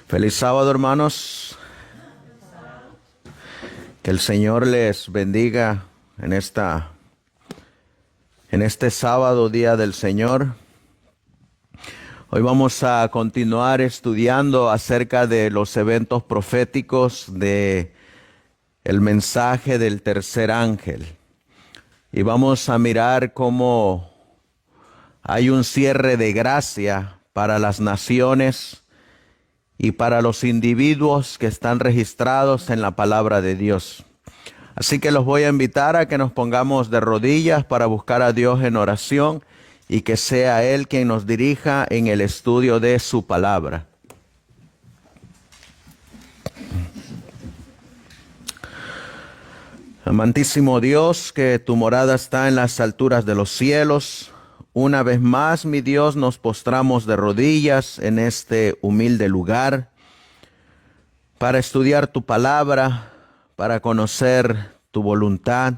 Feliz sábado, hermanos. Que el Señor les bendiga en este sábado, día del Señor. Hoy vamos a continuar estudiando acerca de los eventos proféticos de el mensaje del tercer ángel. Y vamos a mirar cómo hay un cierre de gracia para las naciones y para los individuos que están registrados en la palabra de Dios. Así que los voy a invitar a que nos pongamos de rodillas para buscar a Dios en oración y que sea Él quien nos dirija en el estudio de su palabra. Amantísimo Dios, que tu morada está en las alturas de los cielos, una vez más, mi Dios, nos postramos de rodillas en este humilde lugar para estudiar tu palabra, para conocer tu voluntad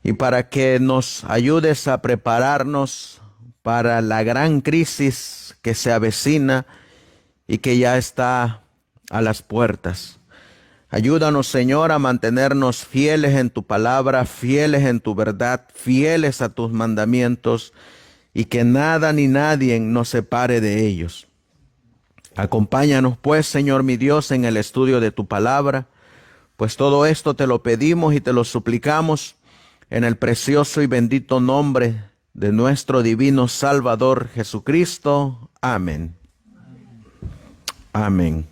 y para que nos ayudes a prepararnos para la gran crisis que se avecina y que ya está a las puertas. Ayúdanos, Señor, a mantenernos fieles en tu palabra, fieles en tu verdad, fieles a tus mandamientos, y que nada ni nadie nos separe de ellos. Acompáñanos, pues, Señor mi Dios, en el estudio de tu palabra, pues todo esto te lo pedimos y te lo suplicamos en el precioso y bendito nombre de nuestro divino Salvador Jesucristo. Amén. Amén.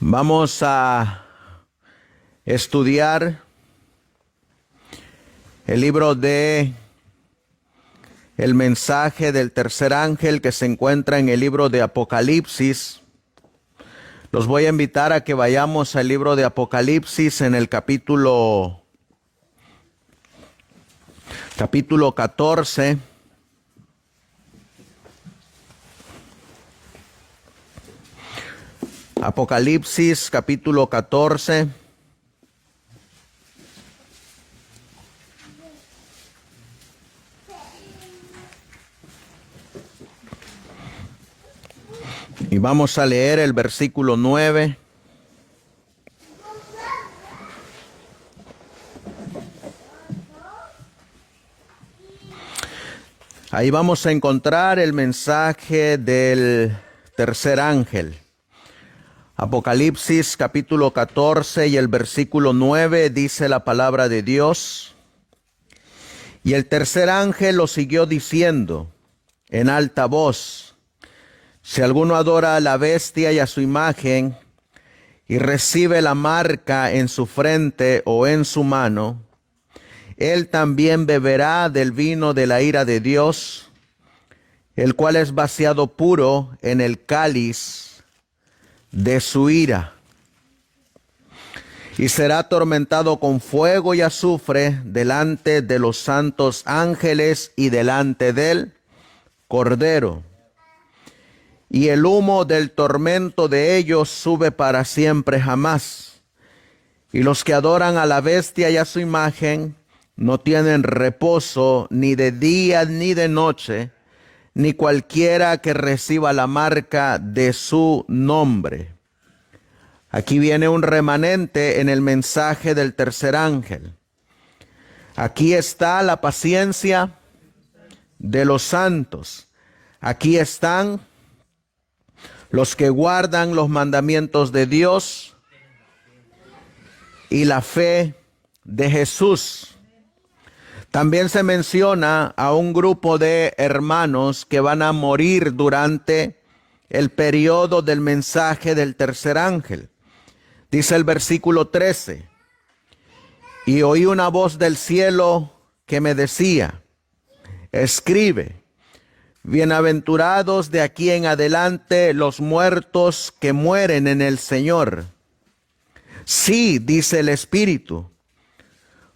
Vamos a estudiar el libro de el mensaje del tercer ángel que se encuentra en el libro de Apocalipsis. Los voy a invitar a que vayamos al libro de Apocalipsis en el capítulo 14. Apocalipsis capítulo 14. Y vamos a leer el versículo 9. Ahí vamos a encontrar el mensaje del tercer ángel. Apocalipsis capítulo 14 y el versículo 9 dice la palabra de Dios. Y el tercer ángel lo siguió diciendo en alta voz: si alguno adora a la bestia y a su imagen, y recibe la marca en su frente o en su mano, él también beberá del vino de la ira de Dios, el cual es vaciado puro en el cáliz de su ira, y será atormentado con fuego y azufre delante de los santos ángeles y delante del Cordero. Y el humo del tormento de ellos sube para siempre jamás. Y los que adoran a la bestia y a su imagen no tienen reposo ni de día ni de noche, ni cualquiera que reciba la marca de su nombre. Aquí viene un remanente en el mensaje del tercer ángel. Aquí está la paciencia de los santos. Aquí están los que guardan los mandamientos de Dios y la fe de Jesús. También se menciona a un grupo de hermanos que van a morir durante el periodo del mensaje del tercer ángel. Dice el versículo 13: y oí una voz del cielo que me decía: escribe, bienaventurados de aquí en adelante los muertos que mueren en el Señor. Sí, dice el Espíritu,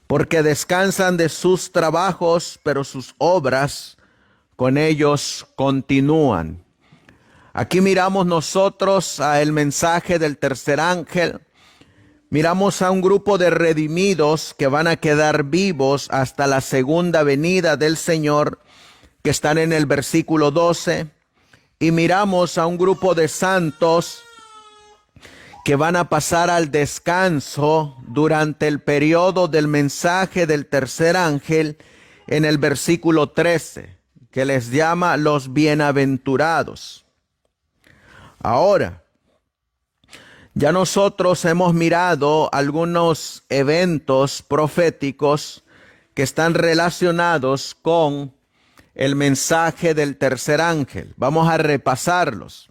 porque descansan de sus trabajos, pero sus obras con ellos continúan. Aquí miramos nosotros el mensaje del tercer ángel, Miramos a un grupo de redimidos que van a quedar vivos hasta la segunda venida del Señor, que están en el versículo 12. Y miramos a un grupo de santos que van a pasar al descanso durante el periodo del mensaje del tercer ángel en el versículo 13, que les llama los bienaventurados. Ahora, ya nosotros hemos mirado algunos eventos proféticos que están relacionados con el mensaje del tercer ángel. Vamos a repasarlos.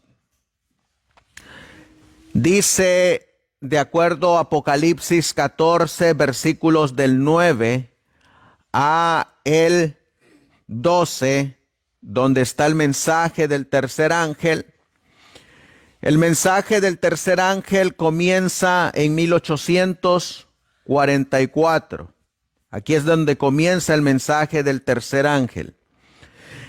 Dice, de acuerdo a Apocalipsis 14, versículos del 9 a el 12, donde está el mensaje del tercer ángel. El mensaje del tercer ángel comienza en 1844. Aquí es donde comienza el mensaje del tercer ángel.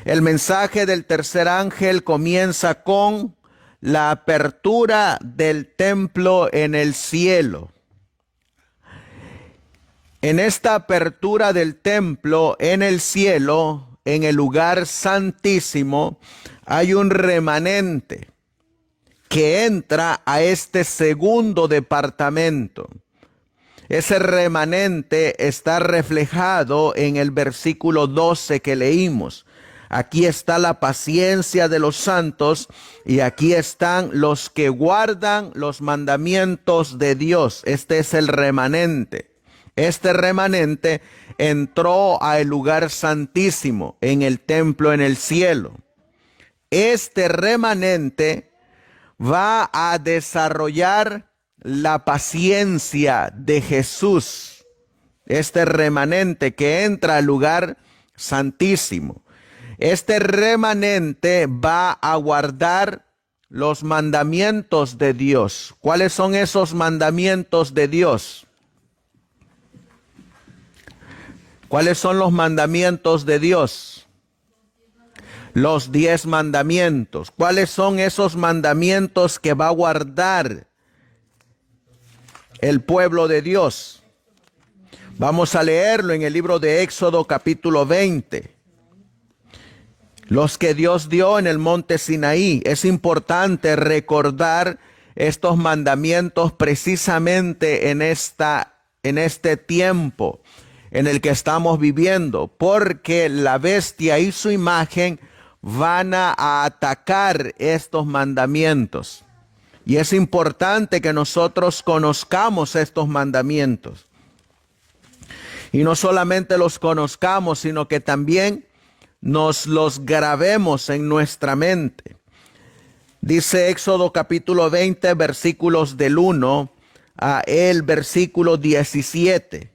El mensaje del tercer ángel comienza con la apertura del templo en el cielo. En esta apertura del templo en el cielo, en el lugar santísimo, hay un remanente que entra a este segundo departamento. Ese remanente está reflejado en el versículo 12 que leímos. Aquí está la paciencia de los santos y aquí están los que guardan los mandamientos de Dios. Este es el remanente. Este remanente entró al lugar santísimo en el templo en el cielo. Este remanente va a desarrollar la paciencia de Jesús. Este remanente que entra al lugar santísimo. Este remanente va a guardar los mandamientos de Dios. ¿Cuáles son esos mandamientos de Dios? ¿Cuáles son los mandamientos de Dios? Los 10 mandamientos. ¿Cuáles son esos mandamientos que va a guardar el pueblo de Dios? Vamos a leerlo en el libro de Éxodo capítulo 20. Los que Dios dio en el monte Sinaí. Es importante recordar estos mandamientos precisamente en este tiempo en el que estamos viviendo, porque la bestia y su imagen van a atacar estos mandamientos. Y es importante que nosotros conozcamos estos mandamientos. Y no solamente los conozcamos, sino que también nos los grabemos en nuestra mente. Dice Éxodo capítulo 20, versículos del 1 a el versículo 17.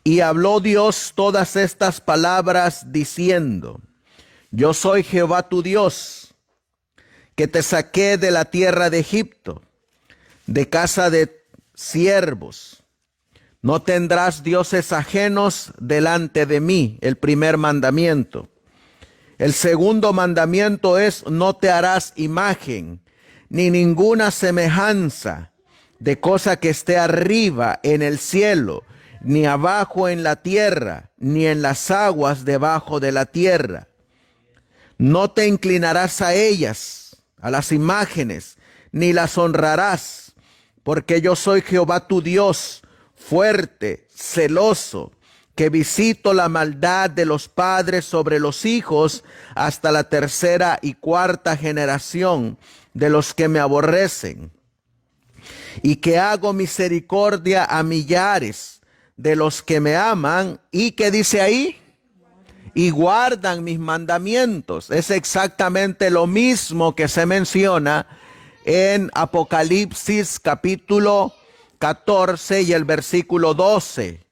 Y habló Dios todas estas palabras diciendo: Yo soy Jehová tu Dios, que te saqué de la tierra de Egipto, de casa de siervos. No tendrás dioses ajenos delante de mí, el primer mandamiento. El segundo mandamiento es: no te harás imagen, ni ninguna semejanza de cosa que esté arriba en el cielo, ni abajo en la tierra, ni en las aguas debajo de la tierra. No te inclinarás a ellas, a las imágenes, ni las honrarás, porque yo soy Jehová tu Dios, fuerte, celoso, que visito la maldad de los padres sobre los hijos hasta la tercera y cuarta generación de los que me aborrecen, y que hago misericordia a millares de los que me aman. ¿Y qué dice ahí? Y guardan mis mandamientos. Es exactamente lo mismo que se menciona en Apocalipsis capítulo 14 y el versículo 12.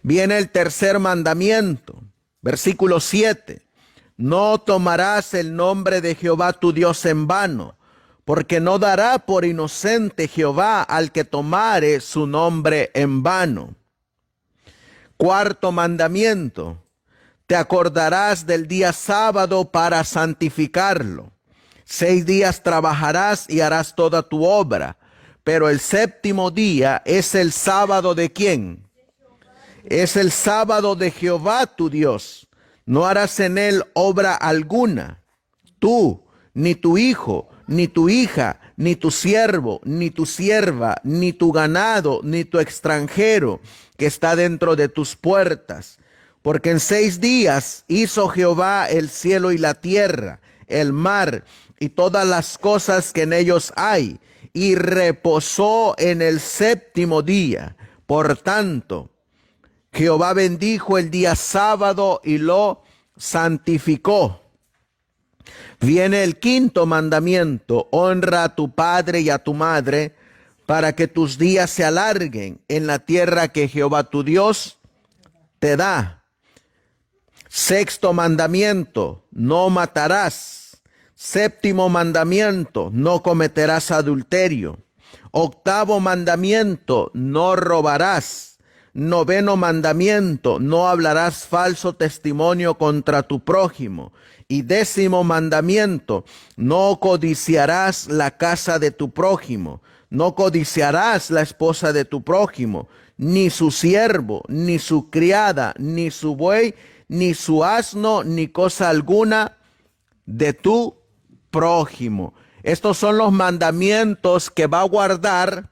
Viene el tercer mandamiento, versículo 7. No tomarás el nombre de Jehová tu Dios en vano, porque no dará por inocente Jehová al que tomare su nombre en vano. Cuarto mandamiento: te acordarás del día sábado para santificarlo. 6 días trabajarás y harás toda tu obra, pero el séptimo día es el sábado ¿de quién? Es el sábado de Jehová tu Dios. No harás en él obra alguna, tú, ni tu hijo, ni tu hija, ni tu siervo, ni tu sierva, ni tu ganado, ni tu extranjero que está dentro de tus puertas. Porque en 6 días hizo Jehová el cielo y la tierra, el mar y todas las cosas que en ellos hay, y reposó en el séptimo día. Por tanto, Jehová bendijo el día sábado y lo santificó. Viene el quinto mandamiento: honra a tu padre y a tu madre, para que tus días se alarguen en la tierra que Jehová tu Dios te da. Sexto mandamiento: no matarás. Séptimo mandamiento: no cometerás adulterio. Octavo mandamiento: no robarás. Noveno mandamiento: no hablarás falso testimonio contra tu prójimo. Y 10º mandamiento: no codiciarás la casa de tu prójimo. No codiciarás la esposa de tu prójimo, ni su siervo, ni su criada, ni su buey, ni su asno, ni cosa alguna de tu prójimo. Estos son los mandamientos que va a guardar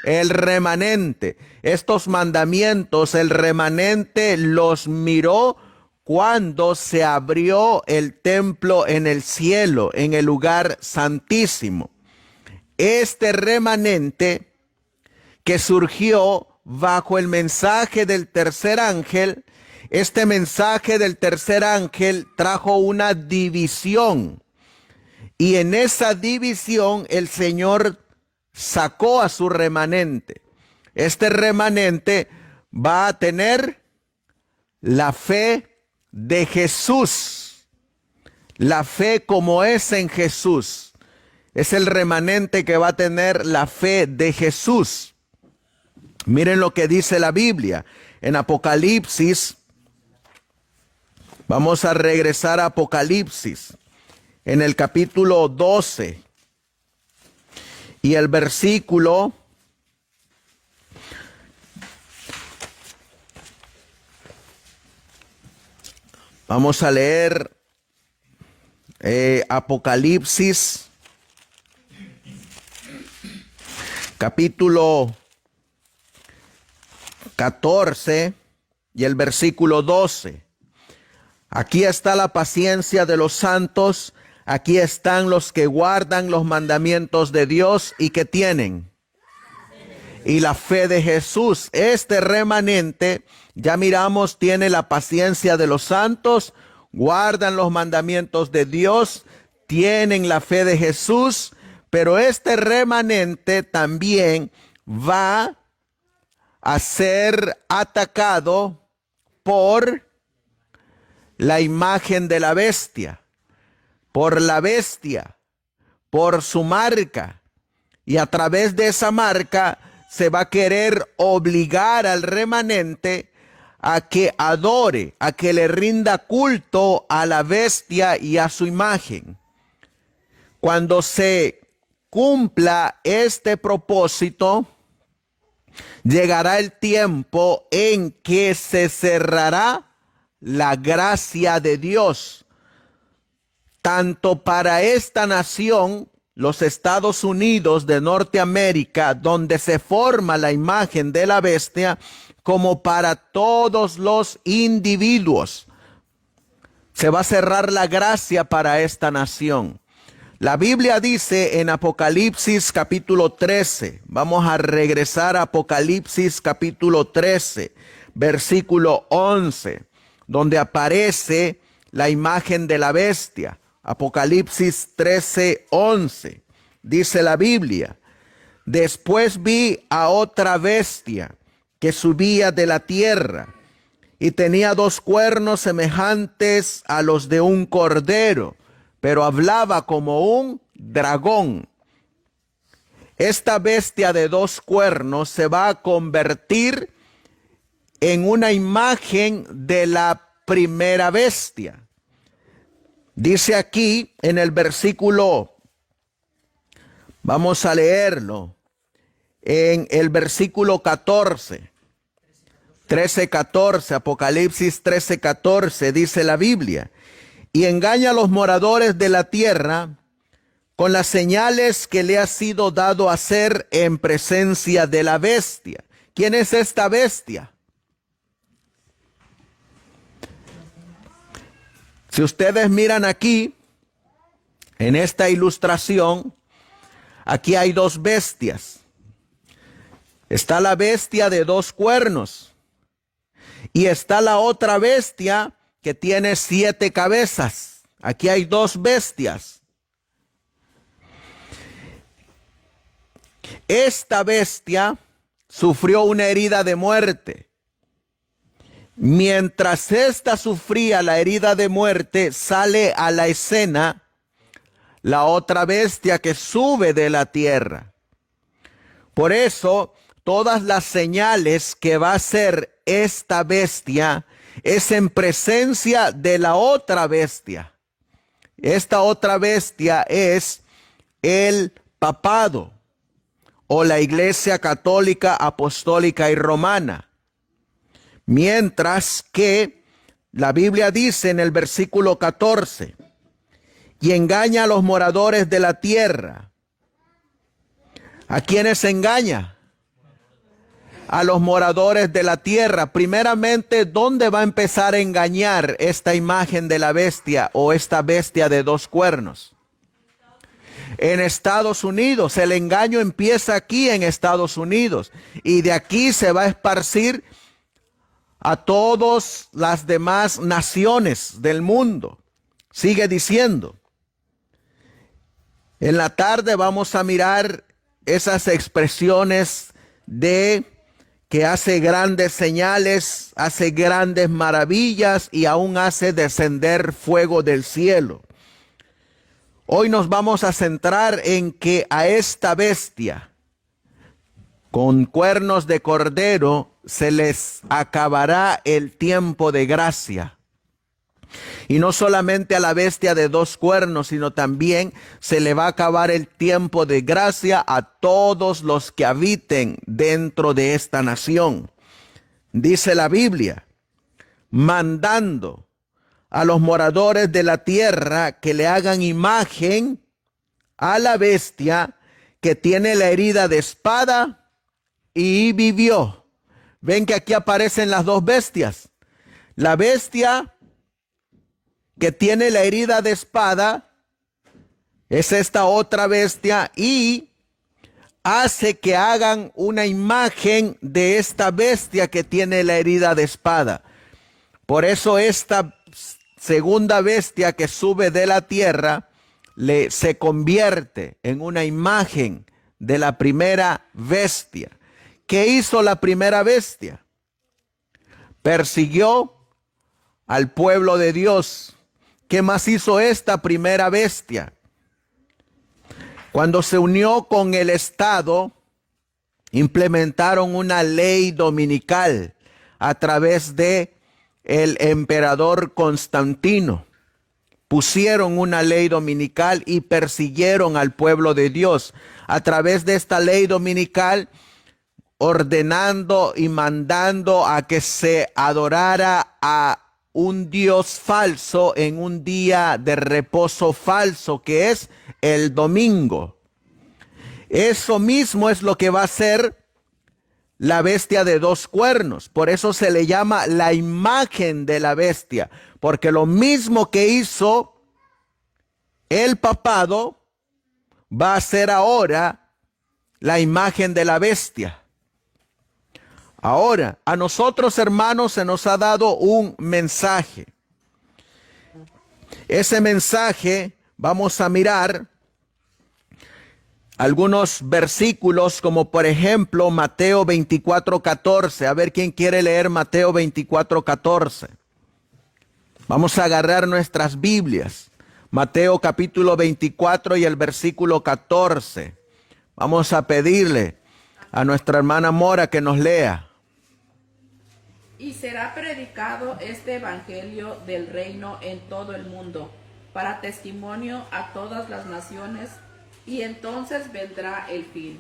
el remanente. Estos mandamientos el remanente los miró cuando se abrió el templo en el cielo, en el lugar santísimo. Este remanente que surgió bajo el mensaje del tercer ángel, este mensaje del tercer ángel trajo una división. Y en esa división el Señor sacó a su remanente. Este remanente va a tener la fe de Jesús. La fe como es en Jesús. Es el remanente que va a tener la fe de Jesús. Miren lo que dice la Biblia en Apocalipsis. Vamos a regresar a Apocalipsis en el capítulo 12 y el versículo vamos a leer Apocalipsis capítulo 14 y el versículo 12. Aquí está la paciencia de los santos. Aquí están los que guardan los mandamientos de Dios y que tienen. Y la fe de Jesús. Este remanente, ya miramos, tiene la paciencia de los santos, guardan los mandamientos de Dios, tienen la fe de Jesús, pero este remanente también va a ser atacado por la imagen de la bestia. Por la bestia, por su marca, y a través de esa marca se va a querer obligar al remanente a que adore, a que le rinda culto a la bestia y a su imagen. Cuando se cumpla este propósito, llegará el tiempo en que se cerrará la gracia de Dios, tanto para esta nación, los Estados Unidos de Norteamérica, donde se forma la imagen de la bestia, como para todos los individuos. Se va a cerrar la gracia para esta nación. La Biblia dice en Apocalipsis capítulo 13, vamos a regresar a Apocalipsis capítulo 13, versículo 11, donde aparece la imagen de la bestia. Apocalipsis 13:11, dice la Biblia: después vi a otra bestia que subía de la tierra y tenía 2 cuernos semejantes a los de un cordero, pero hablaba como un dragón. Esta bestia de 2 cuernos se va a convertir en una imagen de la primera bestia. Dice aquí en el versículo, vamos a leerlo, en el versículo 14. 13:14, Apocalipsis 13:14, dice la Biblia: y engaña a los moradores de la tierra con las señales que le ha sido dado hacer en presencia de la bestia. ¿Quién es esta bestia? Si ustedes miran aquí, en esta ilustración, aquí hay dos bestias. Está la bestia de dos cuernos y está la otra bestia que tiene 7 cabezas. Aquí hay dos bestias. Esta bestia sufrió una herida de muerte. Mientras ésta sufría la herida de muerte, sale a la escena la otra bestia que sube de la tierra. Por eso, todas las señales que va a hacer esta bestia es en presencia de la otra bestia. Esta otra bestia es el papado o la Iglesia Católica, Apostólica y Romana. Mientras que la Biblia dice en el versículo 14, y engaña a los moradores de la tierra. ¿A quiénes engaña? A los moradores de la tierra. Primeramente, ¿dónde va a empezar a engañar esta imagen de la bestia o esta bestia de dos cuernos? En Estados Unidos. El engaño empieza aquí en Estados Unidos y de aquí se va a esparcir a todas las demás naciones del mundo. Sigue diciendo. En la tarde vamos a mirar esas expresiones de que hace grandes señales, hace grandes maravillas y aún hace descender fuego del cielo. Hoy nos vamos a centrar en que a esta bestia con cuernos de cordero se les acabará el tiempo de gracia. Y no solamente a la bestia de dos cuernos, sino también se le va a acabar el tiempo de gracia a todos los que habiten dentro de esta nación. Dice la Biblia, mandando a los moradores de la tierra que le hagan imagen a la bestia que tiene la herida de espada y vivió. Ven que aquí aparecen las dos bestias. La bestia que tiene la herida de espada es esta otra bestia y hace que hagan una imagen de esta bestia que tiene la herida de espada. Por eso esta segunda bestia que sube de la tierra se convierte en una imagen de la primera bestia. ¿Qué hizo la primera bestia? Persiguió al pueblo de Dios. ¿Qué más hizo esta primera bestia? Cuando se unió con el Estado, implementaron una ley dominical a través de el emperador Constantino. Pusieron una ley dominical y persiguieron al pueblo de Dios. A través de esta ley dominical, ordenando y mandando a que se adorara a un Dios falso en un día de reposo falso, que es el domingo. Eso mismo es lo que va a hacer la bestia de dos cuernos. Por eso se le llama la imagen de la bestia, porque lo mismo que hizo el papado va a ser ahora la imagen de la bestia. Ahora, a nosotros, hermanos, se nos ha dado un mensaje. Ese mensaje vamos a mirar algunos versículos, como por ejemplo Mateo 24:14. A ver quién quiere leer Mateo 24:14. Vamos a agarrar nuestras Biblias. Mateo capítulo 24 y el versículo 14. Vamos a pedirle a nuestra hermana Mora que nos lea. Y será predicado este evangelio del reino en todo el mundo, para testimonio a todas las naciones, y entonces vendrá el fin.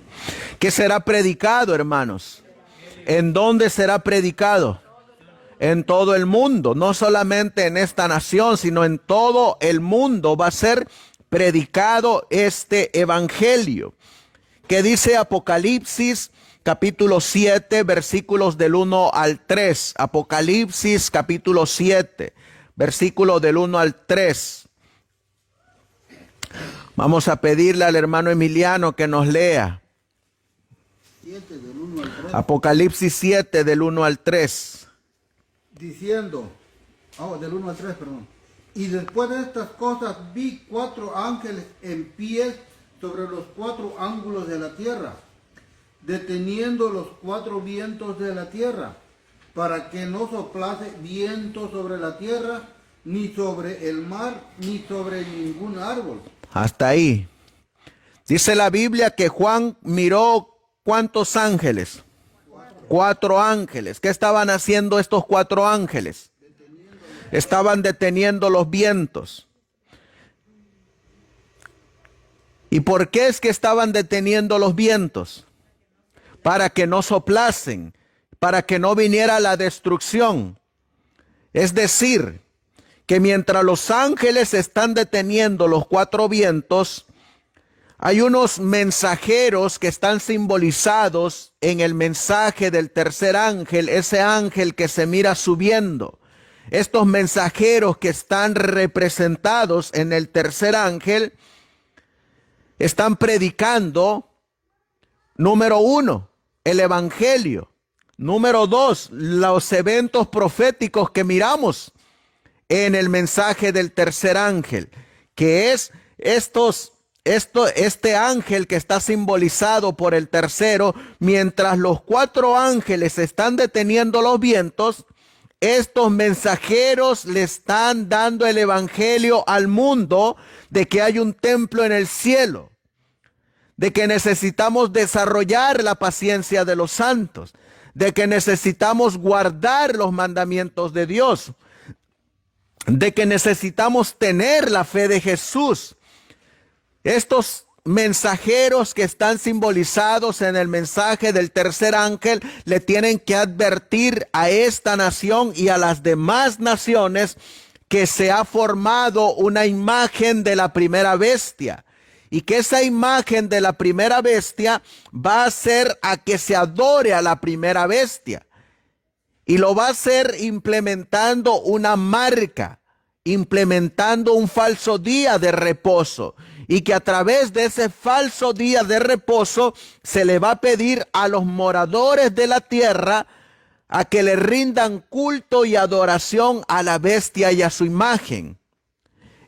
¿Qué será predicado, hermanos? ¿En dónde será predicado? En todo el mundo, no solamente en esta nación, sino en todo el mundo va a ser predicado este evangelio. ¿Qué dice Apocalipsis capítulo 7, versículos del 1 al 3? Apocalipsis capítulo 7, versículos del 1 al 3. Vamos a pedirle al hermano Emiliano que nos lea. 7 del 1 al 3. Apocalipsis 7 del 1 al 3. Diciendo, del 1 al 3, perdón. Y después de estas cosas vi 4 ángeles en pie sobre los 4 ángulos de la tierra, deteniendo los 4 vientos de la tierra, para que no soplase viento sobre la tierra, ni sobre el mar, ni sobre ningún árbol. Hasta ahí. Dice la Biblia que Juan miró ¿cuántos ángeles? 4 ángeles. ¿Qué estaban haciendo estos 4 ángeles? Estaban deteniendo los vientos. ¿Y por qué es que estaban deteniendo los vientos? Para que no soplasen, para que no viniera la destrucción. Es decir, que mientras los ángeles están deteniendo los 4 vientos, hay unos mensajeros que están simbolizados en el mensaje del tercer ángel, ese ángel que se mira subiendo. Estos mensajeros que están representados en el tercer ángel están predicando, número 1, el evangelio. Número 2, los eventos proféticos que miramos en el mensaje del tercer ángel, que es este ángel que está simbolizado por el tercero. Mientras los 4 ángeles están deteniendo los vientos, estos mensajeros le están dando el evangelio al mundo de que hay un templo en el cielo, de que necesitamos desarrollar la paciencia de los santos, de que necesitamos guardar los mandamientos de Dios, de que necesitamos tener la fe de Jesús. Estos mensajeros que están simbolizados en el mensaje del tercer ángel le tienen que advertir a esta nación y a las demás naciones que se ha formado una imagen de la primera bestia, y que esa imagen de la primera bestia va a hacer a que se adore a la primera bestia, y lo va a hacer implementando una marca, implementando un falso día de reposo, y que a través de ese falso día de reposo se le va a pedir a los moradores de la tierra a que le rindan culto y adoración a la bestia y a su imagen.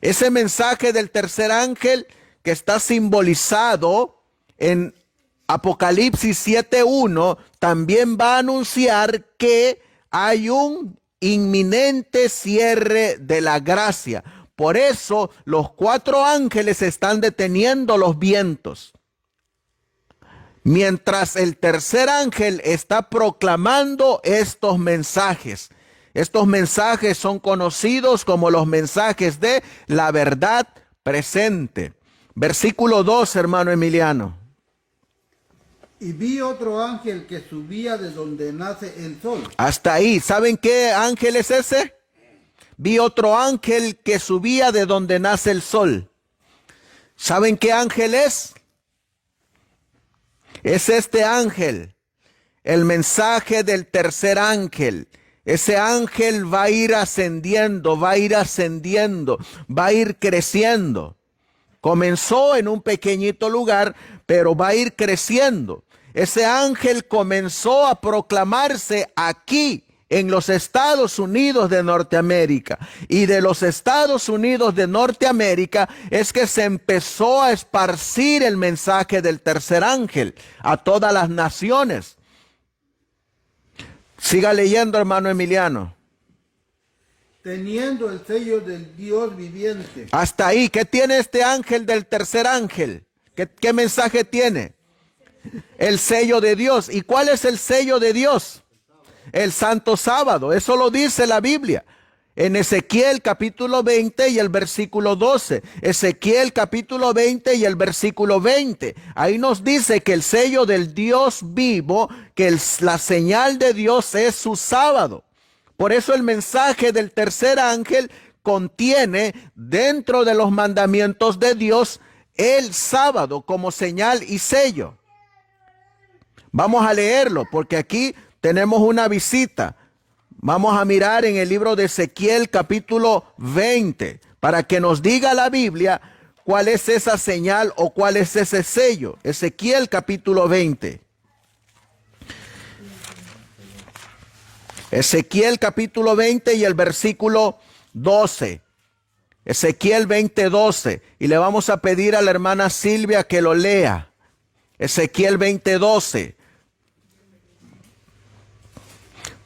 Ese mensaje del tercer ángel que está simbolizado en Apocalipsis 7:1 también va a anunciar que hay un inminente cierre de la gracia. Por eso los 4 ángeles están deteniendo los vientos, mientras el tercer ángel está proclamando estos mensajes. Estos mensajes son conocidos como los mensajes de la verdad presente. Versículo 2, hermano Emiliano. Y vi otro ángel que subía de donde nace el sol. Hasta ahí. ¿Saben qué ángel es ese? Vi otro ángel que subía de donde nace el sol. ¿Saben qué ángel es? Es este ángel, el mensaje del tercer ángel. Ese ángel va a ir ascendiendo, va a ir ascendiendo, va a ir creciendo. Comenzó en un pequeñito lugar, pero va a ir creciendo. Ese ángel comenzó a proclamarse aquí en los Estados Unidos de Norteamérica. Y de los Estados Unidos de Norteamérica es que se empezó a esparcir el mensaje del tercer ángel a todas las naciones. Siga leyendo, hermano Emiliano. Teniendo el sello del Dios viviente. Hasta ahí. ¿Qué tiene este ángel del tercer ángel? ¿Qué mensaje tiene? El sello de Dios. ¿Y cuál es el sello de Dios? El santo sábado. Eso lo dice la Biblia. en Ezequiel capítulo 20 y el versículo 12. Ezequiel capítulo 20 y el versículo 20. Ahí nos dice que el sello del Dios vivo, que la señal de Dios es su sábado. Por eso el mensaje del tercer ángel contiene dentro de los mandamientos de Dios el sábado como señal y sello. Vamos a leerlo porque aquí tenemos una visita. Vamos a mirar en el libro de Ezequiel capítulo 20 para que nos diga la Biblia cuál es esa señal o cuál es ese sello. Ezequiel capítulo 20. Ezequiel capítulo 20 y el versículo 12. Ezequiel 20, 12. Y le vamos a pedir a la hermana Silvia que lo lea. Ezequiel 20, 12.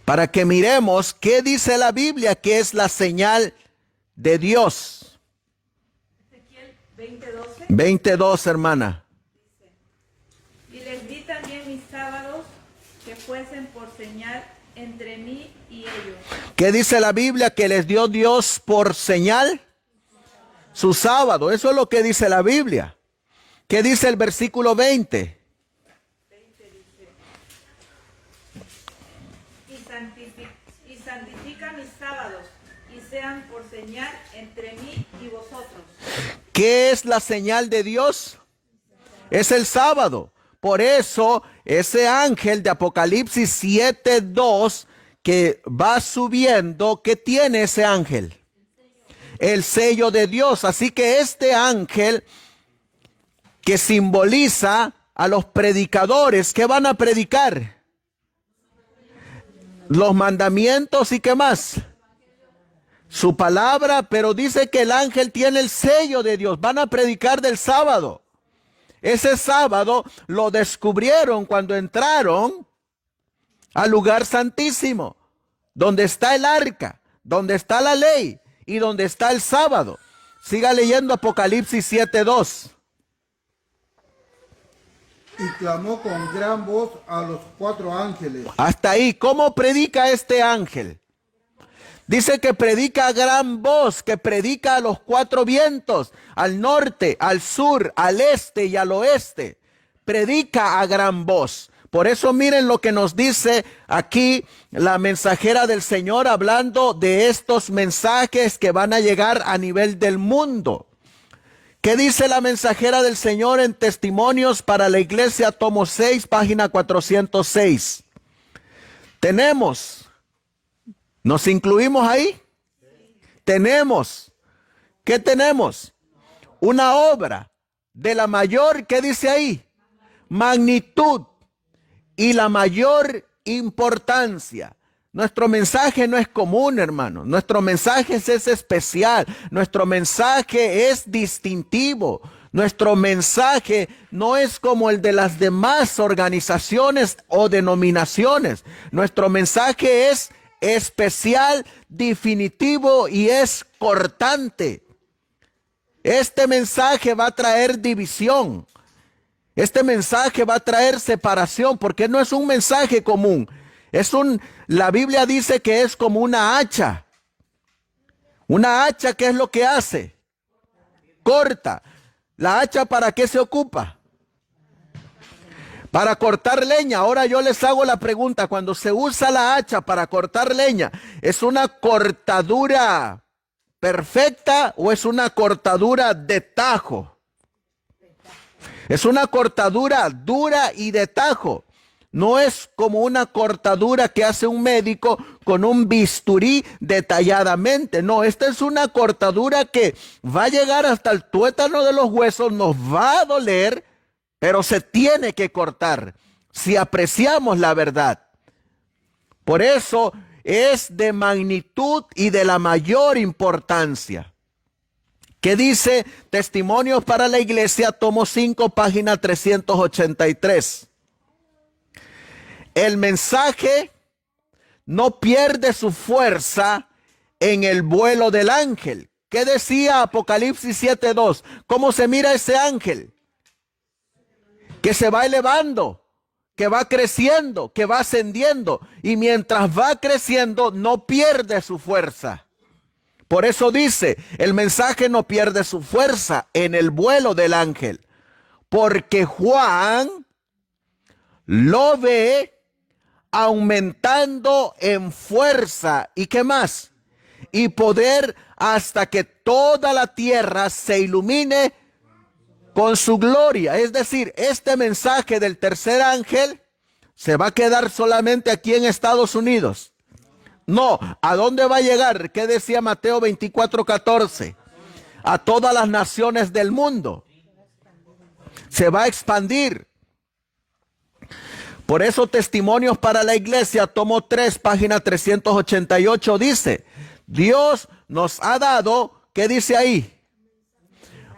Para que miremos qué dice la Biblia que es la señal de Dios. Ezequiel 20:12. 22, hermana. Y les di también mis sábados que fuesen por señal entre mí y ellos. ¿Qué dice la Biblia que les dio Dios por señal? Su sábado. Eso es lo que dice la Biblia. ¿Qué dice el versículo 20? Y santifica mis sábados y sean por señal entre mí y vosotros. ¿Qué es la señal de Dios? Es el sábado. Por eso ese ángel de Apocalipsis 7:2 que va subiendo, ¿qué tiene ese ángel? El sello de Dios. Así que este ángel que simboliza a los predicadores, ¿qué van a predicar? Los mandamientos y qué más. Su palabra, pero dice que el ángel tiene el sello de Dios. Van a predicar del sábado. Ese sábado lo descubrieron cuando entraron al lugar santísimo, donde está el arca, donde está la ley y donde está el sábado. Siga leyendo Apocalipsis 7:2. Y clamó con gran voz a los 4 ángeles. Hasta ahí, ¿cómo predica este ángel? Dice que predica a gran voz, que predica a los 4 vientos, al norte, al sur, al este y al oeste. Predica a gran voz. Por eso miren lo que nos dice aquí la mensajera del Señor hablando de estos mensajes que van a llegar a nivel del mundo. ¿Qué dice la mensajera del Señor en Testimonios para la Iglesia, tomo 6, página 406? ¿Nos incluimos ahí? Tenemos. ¿Qué tenemos? Una obra de la mayor, ¿qué dice ahí? Magnitud y la mayor importancia. Nuestro mensaje no es común, hermano. Nuestro mensaje es especial. Nuestro mensaje es distintivo. Nuestro mensaje no es como el de las demás organizaciones o denominaciones. Nuestro mensaje es especial, definitivo y es cortante. Este mensaje va a traer división. Este mensaje va a traer separación porque no es un mensaje común. La Biblia dice que es como una hacha. Una hacha, ¿qué es lo que hace? Corta. ¿La hacha para qué se ocupa? Para cortar leña. Ahora yo les hago la pregunta, cuando se usa la hacha para cortar leña, ¿es una cortadura perfecta o es una cortadura de tajo? Es una cortadura dura y de tajo. No es como una cortadura que hace un médico con un bisturí detalladamente. No, esta es una cortadura que va a llegar hasta el tuétano de los huesos, nos va a doler, pero se tiene que cortar si apreciamos la verdad. Por eso es de magnitud y de la mayor importancia. ¿Qué dice Testimonios para la Iglesia, tomo 5, página 383? El mensaje no pierde su fuerza en el vuelo del ángel. ¿Qué decía Apocalipsis 7:2? ¿Cómo se mira ese ángel? Que se va elevando, que va creciendo, que va ascendiendo. Y mientras va creciendo, no pierde su fuerza. Por eso dice, el mensaje no pierde su fuerza en el vuelo del ángel, porque Juan lo ve aumentando en fuerza. ¿Y qué más? Y poder hasta que toda la tierra se ilumine con su gloria. Es decir, este mensaje del tercer ángel se va a quedar solamente aquí en Estados Unidos. No, ¿a dónde va a llegar? ¿Qué decía Mateo 24:14? A todas las naciones del mundo. Se va a expandir. Por eso Testimonios para la Iglesia, tomo 3, página 388, dice, Dios nos ha dado, ¿qué dice ahí?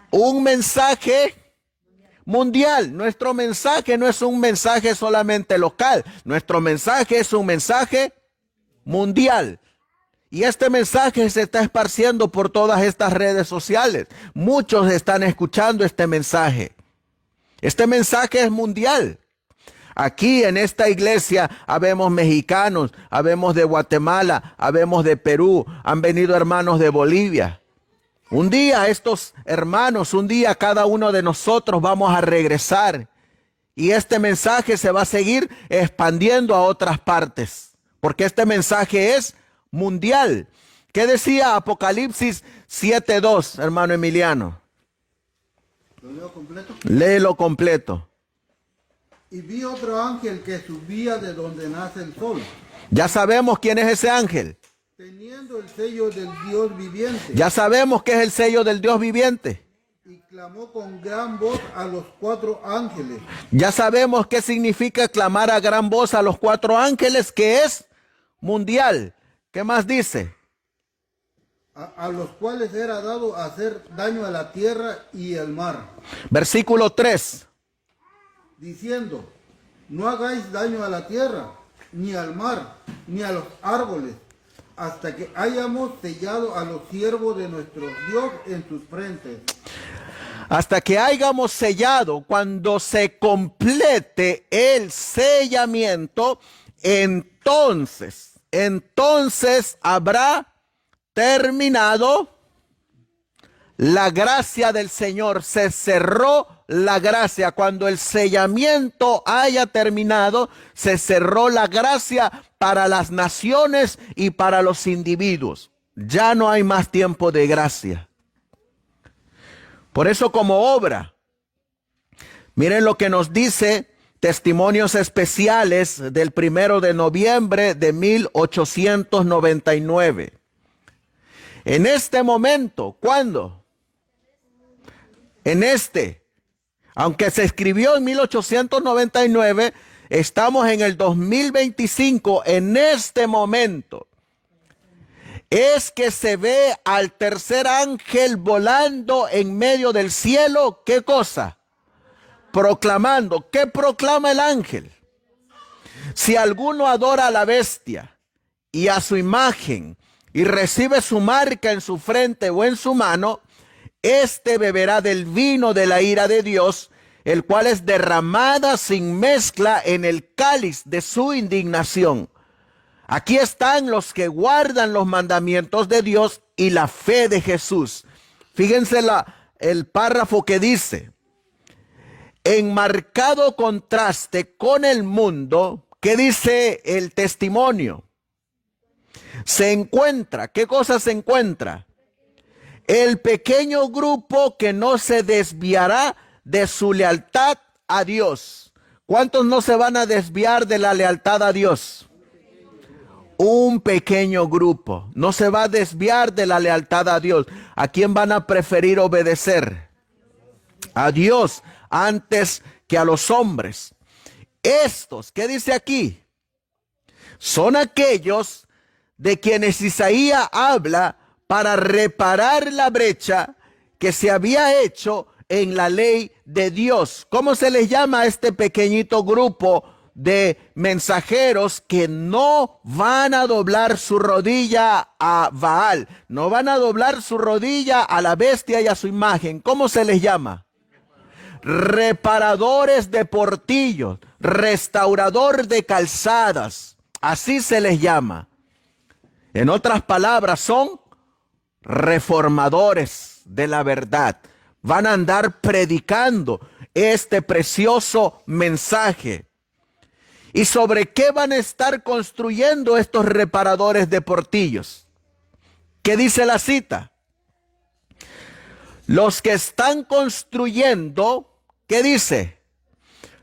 Un mensaje mundial. Nuestro mensaje no es un mensaje solamente local. Nuestro mensaje es un mensaje mundial. Y este mensaje se está esparciendo por todas estas redes sociales. Muchos están escuchando este mensaje. Este mensaje es mundial. Aquí en esta iglesia habemos mexicanos, habemos de Guatemala, habemos de Perú, han venido hermanos de Bolivia. Un día estos hermanos, un día cada uno de nosotros vamos a regresar y este mensaje se va a seguir expandiendo a otras partes, porque este mensaje es mundial. ¿Qué decía Apocalipsis 7:2, hermano Emiliano? ¿Lo leo completo? Léelo completo. Y vi otro ángel que subía de donde nace el sol, Ya sabemos quién es ese ángel. teniendo el sello del Dios viviente. Ya sabemos que es el sello del Dios viviente. Y clamó con gran voz a los 4 ángeles, Ya sabemos qué significa clamar a gran voz a los 4 ángeles, que es mundial. ¿Qué más dice? a los cuales era dado hacer daño a la tierra y el mar, Versículo 3. diciendo, no hagáis daño a la tierra, ni al mar, ni a los árboles, hasta que hayamos sellado a los siervos de nuestro Dios en sus frentes. Hasta que hayamos sellado, cuando se complete el sellamiento, entonces habrá terminado la gracia del Señor. Se cerró la gracia. Cuando el sellamiento haya terminado, se cerró la gracia para las naciones y para los individuos. Ya no hay más tiempo de gracia. Por eso, como obra, miren lo que nos dice Testimonios Especiales del 1 de noviembre de 1899. En este momento, ¿cuándo? Aunque se escribió en 1899, estamos en el 2025, en este momento. Es que se ve al tercer ángel volando en medio del cielo. ¿Qué cosa? Proclamando. ¿Qué proclama el ángel? Si alguno adora a la bestia y a su imagen y recibe su marca en su frente o en su mano, este beberá del vino de la ira de Dios, el cual es derramada sin mezcla en el cáliz de su indignación. Aquí están los que guardan los mandamientos de Dios y la fe de Jesús. Fíjense el párrafo que dice, en marcado contraste con el mundo, ¿qué dice el testimonio? Se encuentra, ¿qué cosa se encuentra? El pequeño grupo que no se desviará de su lealtad a Dios. ¿Cuántos no se van a desviar de la lealtad a Dios? Un pequeño grupo no se va a desviar de la lealtad a Dios. ¿A quién van a preferir obedecer? A Dios antes que a los hombres. Estos, ¿qué dice aquí? Son aquellos de quienes Isaías habla para reparar la brecha que se había hecho en la ley de Dios. ¿Cómo se les llama a este pequeñito grupo de mensajeros que no van a doblar su rodilla a Baal? No van a doblar su rodilla a la bestia y a su imagen. ¿Cómo se les llama? Reparadores de portillos, restaurador de calzadas. Así se les llama. En otras palabras, son reformadores de la verdad. Van a andar predicando este precioso mensaje. ¿Y sobre qué van a estar construyendo estos reparadores de portillos? ¿Qué dice la cita? Los que están construyendo, ¿qué dice?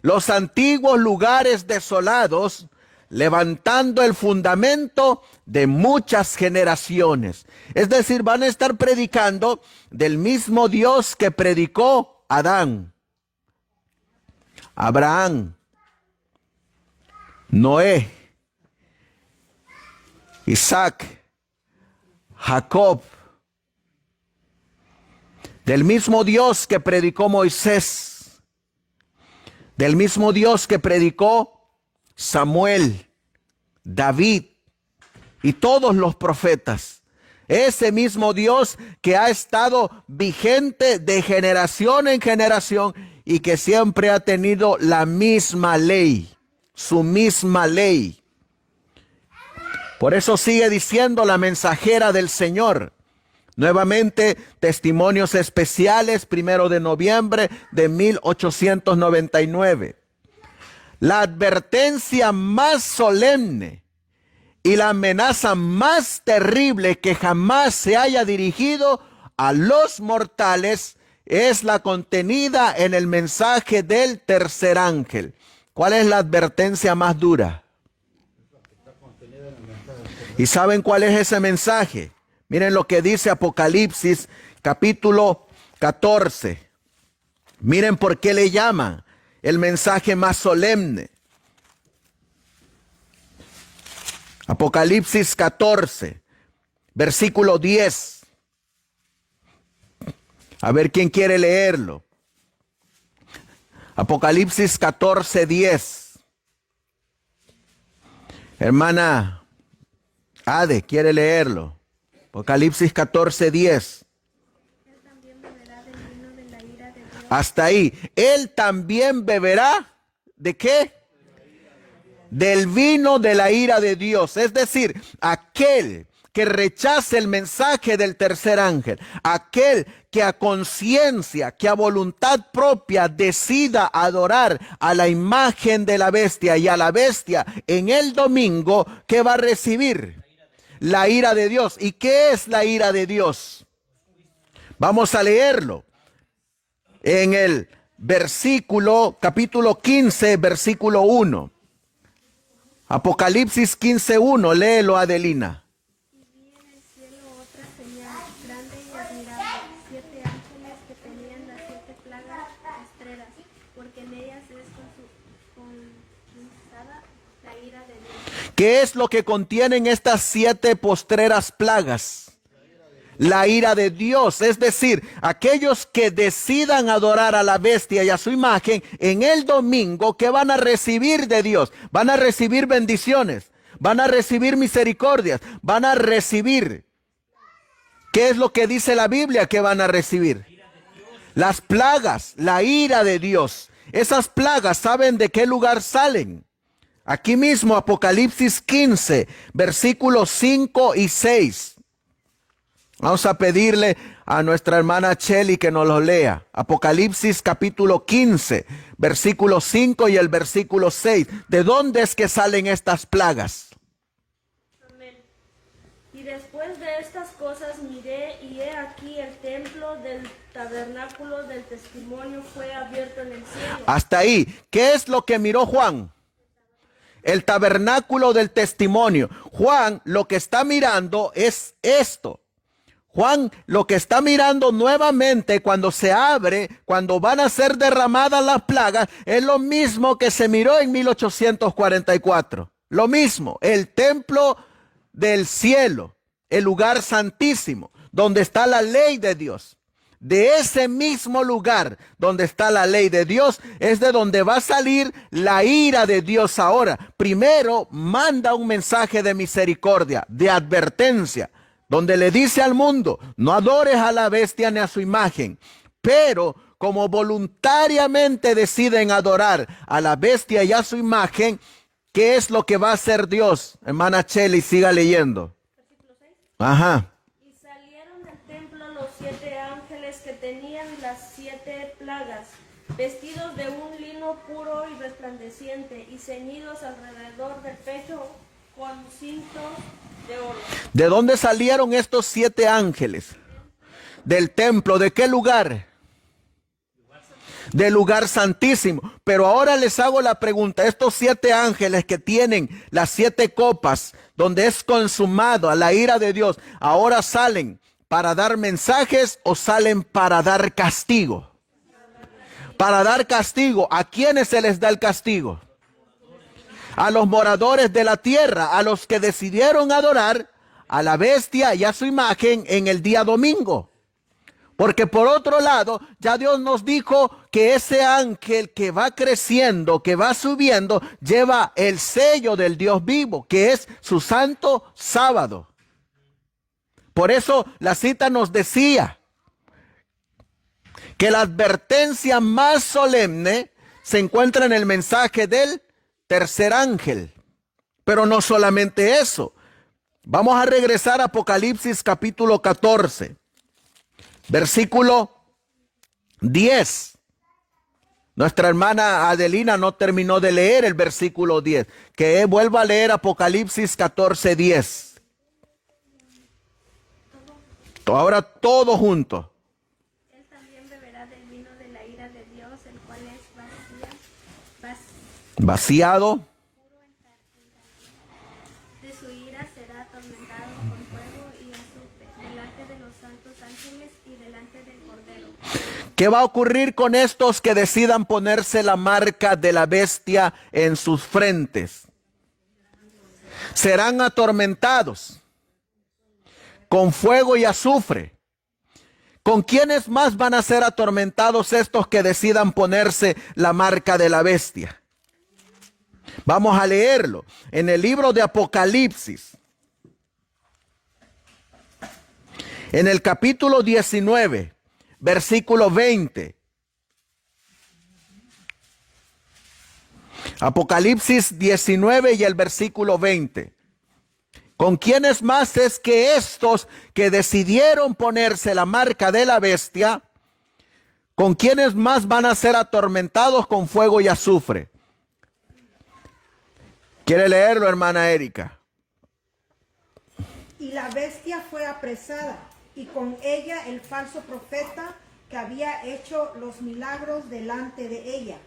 Los antiguos lugares desolados, levantando el fundamento de muchas generaciones. Es decir, van a estar predicando del mismo Dios que predicó Adán, Abraham, Noé, Isaac, Jacob, del mismo Dios que predicó Moisés, del mismo Dios que predicó Samuel, David y todos los profetas. Ese mismo Dios que ha estado vigente de generación en generación y que siempre ha tenido la misma ley, su misma ley. Por eso sigue diciendo la mensajera del Señor. Nuevamente, Testimonios Especiales, 1 de noviembre de 1899. La advertencia más solemne y la amenaza más terrible que jamás se haya dirigido a los mortales es la contenida en el mensaje del tercer ángel. ¿Cuál es la advertencia más dura? ¿Y saben cuál es ese mensaje? Miren lo que dice Apocalipsis capítulo 14. Miren por qué le llaman el mensaje más solemne. Apocalipsis 14, versículo 10. A ver quién quiere leerlo. Apocalipsis 14, 10. Hermana Ade, ¿quiere leerlo? Apocalipsis 14, 10. Hasta ahí. Él también beberá, ¿de qué? Del vino de la ira de Dios. Es decir, aquel que rechace el mensaje del tercer ángel, aquel que a conciencia, que a voluntad propia decida adorar a la imagen de la bestia y a la bestia en el domingo, ¿qué va a recibir? La ira de Dios. ¿Y qué es la ira de Dios? Vamos a leerlo. En el capítulo 15, versículo 1. Apocalipsis 15:1, léelo, Adelina. Y vi en el cielo otra señal grande y admirable, 7 ángeles que tenían las 7 plagas postreras, porque en ellas es conquistada la ira de Dios. ¿Qué es lo que contienen estas 7 postreras plagas? La ira de Dios, es decir, aquellos que decidan adorar a la bestia y a su imagen en el domingo, ¿qué van a recibir de Dios? Van a recibir bendiciones, van a recibir misericordias, van a recibir. ¿Qué es lo que dice la Biblia que van a recibir? Las plagas, la ira de Dios. Esas plagas, ¿saben de qué lugar salen? Aquí mismo, Apocalipsis 15, versículos 5 y 6. Vamos a pedirle a nuestra hermana Cheli que nos lo lea. Apocalipsis capítulo 15, versículo 5 y el versículo 6. ¿De dónde es que salen estas plagas? Amén. Y después de estas cosas miré, y he aquí el templo del tabernáculo del testimonio fue abierto en el cielo. Hasta ahí. ¿Qué es lo que miró Juan? El tabernáculo del testimonio. Juan lo que está mirando es esto. Juan lo que está mirando nuevamente cuando se abre, cuando van a ser derramadas las plagas, es lo mismo que se miró en 1844. Lo mismo, el templo del cielo, el lugar santísimo, donde está la ley de Dios. De ese mismo lugar donde está la ley de Dios es de donde va a salir la ira de Dios ahora. Primero manda un mensaje de misericordia, de advertencia, donde le dice al mundo, no adores a la bestia ni a su imagen. Pero como voluntariamente deciden adorar a la bestia y a su imagen, ¿qué es lo que va a hacer Dios? Hermana Cheli, siga leyendo. Versículo 6. Ajá. Y salieron del que tenían las 7 plagas, vestidos de un lino puro y resplandeciente, y ceñidos alrededor del pecho con cintos de oro. ¿De dónde salieron estos 7 ángeles? Del templo. ¿De qué lugar? Del lugar santísimo. Pero ahora les hago la pregunta, estos 7 ángeles que tienen las 7 copas, donde es consumado a la ira de Dios, ¿ahora salen para dar mensajes o salen para dar castigo? Para dar castigo. ¿A quiénes se les da el castigo? A los moradores de la tierra, a los que decidieron adorar a la bestia y a su imagen en el día domingo. Porque por otro lado, ya Dios nos dijo que ese ángel que va creciendo, que va subiendo, lleva el sello del Dios vivo, que es su santo sábado. Por eso la cita nos decía que la advertencia más solemne se encuentra en el mensaje del tercer ángel. Pero no solamente eso. Vamos a regresar a Apocalipsis capítulo 14. Versículo 10. Nuestra hermana Adelina no terminó de leer el versículo 10. Que vuelva a leer Apocalipsis 14, 10. Ahora todo junto. Él también beberá del vino de la ira de Dios, el cual es Vaciado. de su ira será atormentado con fuego y azufre, delante de los santos ángeles y delante del Cordero. ¿Qué va a ocurrir con estos que decidan ponerse la marca de la bestia en sus frentes? Serán atormentados con fuego y azufre. ¿Con quiénes más van a ser atormentados estos que decidan ponerse la marca de la bestia? Vamos a leerlo en el libro de Apocalipsis. En el capítulo 19, versículo 20. Apocalipsis 19 y el versículo 20. ¿Con quiénes más es que estos que decidieron ponerse la marca de la bestia, con quiénes más van a ser atormentados con fuego y azufre? ¿Quiere leerlo, hermana Erika? Y la bestia fue apresada, y con ella el falso profeta que había hecho los milagros delante de ella,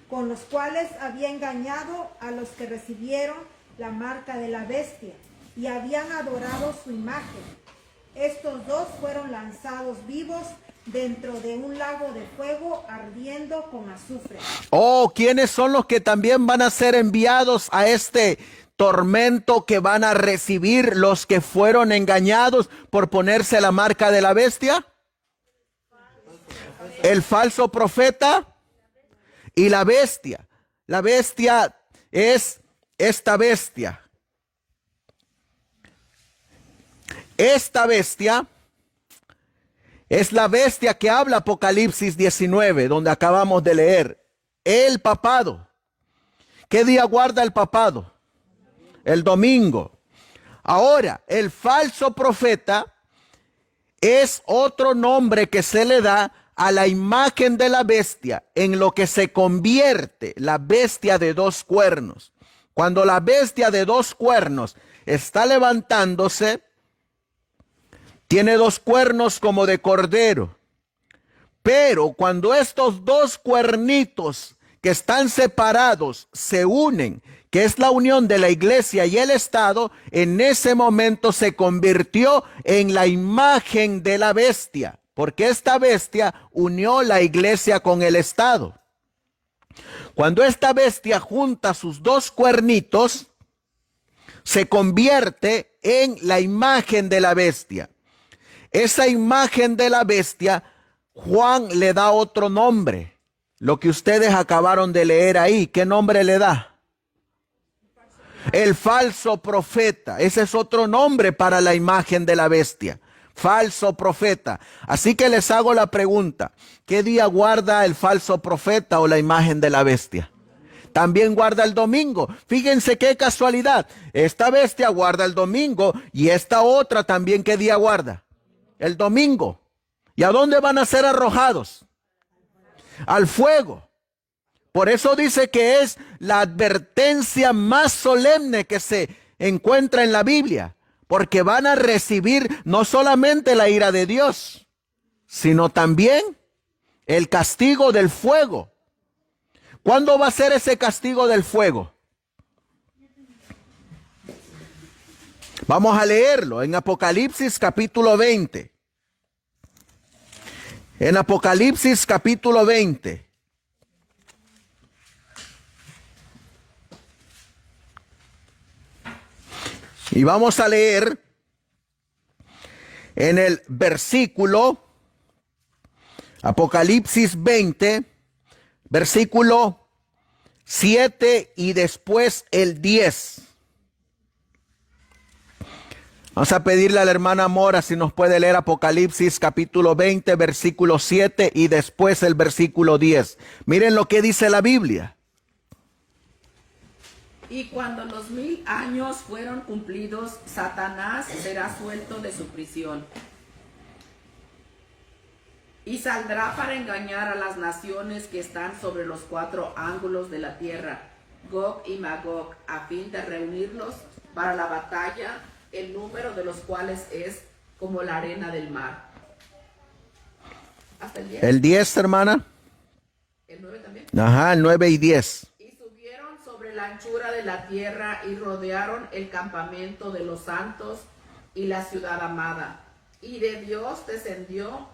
con los cuales había engañado a los que recibieron la marca de la bestia y habían adorado su imagen. Estos dos fueron lanzados vivos dentro de un lago de fuego ardiendo con azufre. Oh, ¿quiénes son los que también van a ser enviados a este tormento que van a recibir los que fueron engañados por ponerse la marca de la bestia? El falso profeta y la bestia. La bestia es esta bestia. Esta bestia es la bestia que habla Apocalipsis 19, donde acabamos de leer. El papado. ¿Qué día guarda el papado? El domingo. Ahora, el falso profeta es otro nombre que se le da a la imagen de la bestia, en lo que se convierte la bestia de 2 cuernos. Cuando la bestia de 2 cuernos está levantándose, tiene 2 cuernos como de cordero. Pero cuando estos 2 cuernitos que están separados se unen, que es la unión de la iglesia y el Estado, en ese momento se convirtió en la imagen de la bestia, porque esta bestia unió la iglesia con el Estado. Cuando esta bestia junta sus 2 cuernitos, se convierte en la imagen de la bestia. Esa imagen de la bestia, Juan le da otro nombre. Lo que ustedes acabaron de leer ahí, ¿qué nombre le da? El falso profeta. Ese es otro nombre para la imagen de la bestia. Falso profeta. Así que les hago la pregunta: ¿qué día guarda el falso profeta o la imagen de la bestia? También guarda el domingo. Fíjense qué casualidad. Esta bestia guarda el domingo y esta otra también, ¿qué día guarda? El domingo. ¿Y a dónde van a ser arrojados? Al fuego. Por eso dice que es la advertencia más solemne que se encuentra en la Biblia, porque van a recibir no solamente la ira de Dios, sino también el castigo del fuego. ¿Cuándo va a ser ese castigo del fuego? Vamos a leerlo en Apocalipsis capítulo 20. En Apocalipsis capítulo 20. Y vamos a leer en el versículo, Apocalipsis 20, versículo 7 y después el 10. Vamos a pedirle a la hermana Mora si nos puede leer Apocalipsis capítulo 20, versículo 7 y después el versículo 10. Miren lo que dice la Biblia. Y cuando los 1000 años fueron cumplidos, Satanás será suelto de su prisión. Y saldrá para engañar a las naciones que están sobre los 4 ángulos de la tierra, Gog y Magog, a fin de reunirlos para la batalla, el número de los cuales es como la arena del mar. Hasta el 10. El 10, hermana. El 9 también. Ajá, el 9 y 10. Y subieron sobre la anchura de la tierra y rodearon el campamento de los santos y la ciudad amada. Y de Dios descendió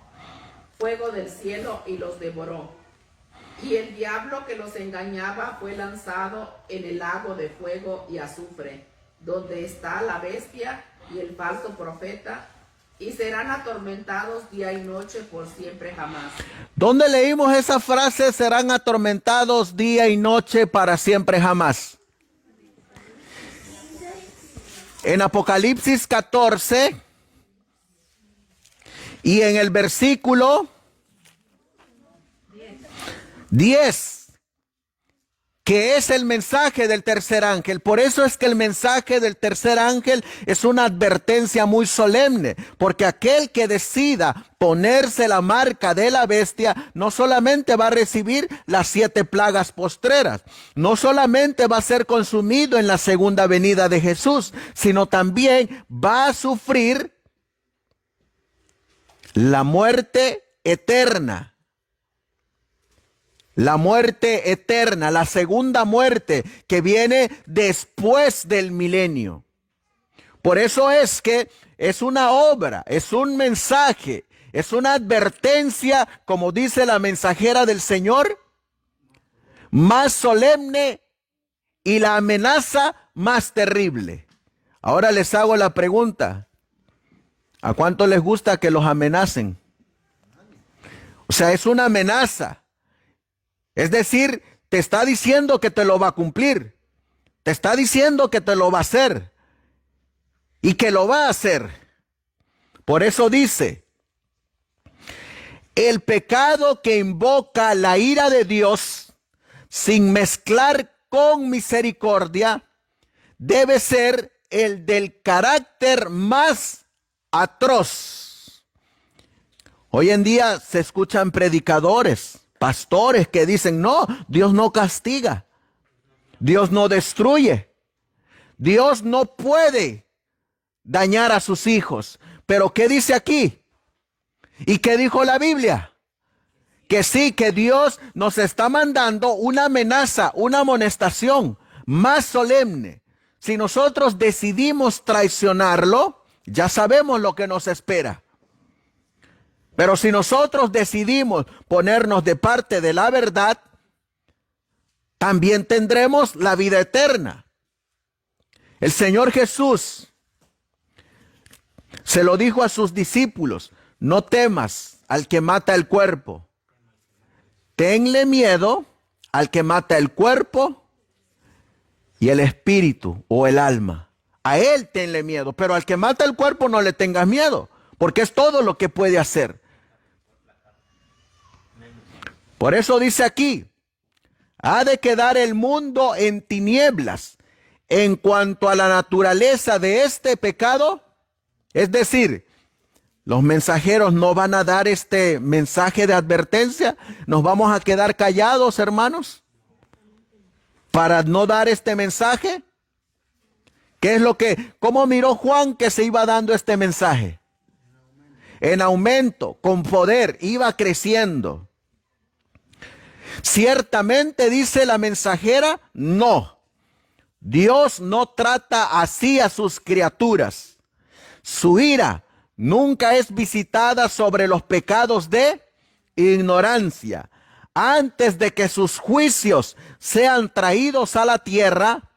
fuego del cielo y los devoró. Y el diablo que los engañaba fue lanzado en el lago de fuego y azufre, donde está la bestia y el falso profeta, y serán atormentados día y noche por siempre jamás. ¿Dónde leímos esa frase? Serán atormentados día y noche para siempre jamás. En Apocalipsis 14 y en el versículo 10. Que es el mensaje del tercer ángel. Por eso es que el mensaje del tercer ángel es una advertencia muy solemne, porque aquel que decida ponerse la marca de la bestia no solamente va a recibir las 7 plagas postreras, no solamente va a ser consumido en la segunda venida de Jesús, sino también va a sufrir la muerte eterna. La muerte eterna, la segunda muerte que viene después del milenio. Por eso es que es una obra, es un mensaje, es una advertencia, como dice la mensajera del Señor, más solemne y la amenaza más terrible. Ahora les hago la pregunta: ¿a cuánto les gusta que los amenacen? O sea, es una amenaza. Es decir, te está diciendo que te lo va a cumplir. Te está diciendo que te lo va a hacer. Y que lo va a hacer. Por eso dice, el pecado que invoca la ira de Dios sin mezclar con misericordia debe ser el del carácter más atroz. Hoy en día se escuchan predicadores, pastores que dicen, no, Dios no castiga, Dios no destruye, Dios no puede dañar a sus hijos. Pero ¿qué dice aquí? ¿Y qué dijo la Biblia? Que sí, que Dios nos está mandando una amenaza, una amonestación más solemne. Si nosotros decidimos traicionarlo, ya sabemos lo que nos espera. Pero si nosotros decidimos ponernos de parte de la verdad, también tendremos la vida eterna. El Señor Jesús se lo dijo a sus discípulos: no temas al que mata el cuerpo. Tenle miedo al que mata el cuerpo y el espíritu o el alma. A él tenle miedo, pero al que mata el cuerpo no le tengas miedo, porque es todo lo que puede hacer. Por eso dice aquí, ha de quedar el mundo en tinieblas en cuanto a la naturaleza de este pecado. Es decir, Los mensajeros no van a dar este mensaje de advertencia. ¿Nos vamos a quedar callados, hermanos, para no dar este mensaje? ¿Cómo miró Juan que se iba dando este mensaje? En aumento, con poder, iba creciendo. Ciertamente, dice la mensajera, no. Dios no trata así a sus criaturas. Su ira nunca es visitada sobre los pecados de ignorancia. Antes de que sus juicios sean traídos a la tierra,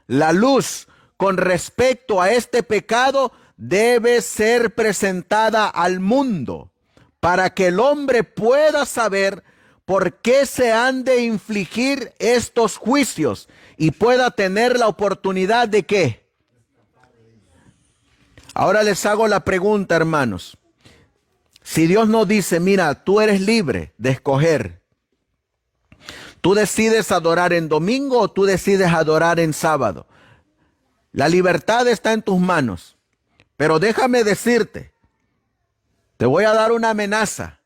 la luz con respecto a este pecado debe ser presentada al mundo para que el hombre pueda saber por qué se han de infligir estos juicios y pueda tener la oportunidad de ¿qué? Ahora les hago la pregunta, hermanos. Si Dios nos dice, mira, tú eres libre de escoger. Tú decides adorar en domingo o tú decides adorar en sábado. La libertad está en tus manos. Pero déjame decirte, te voy a dar una amenaza,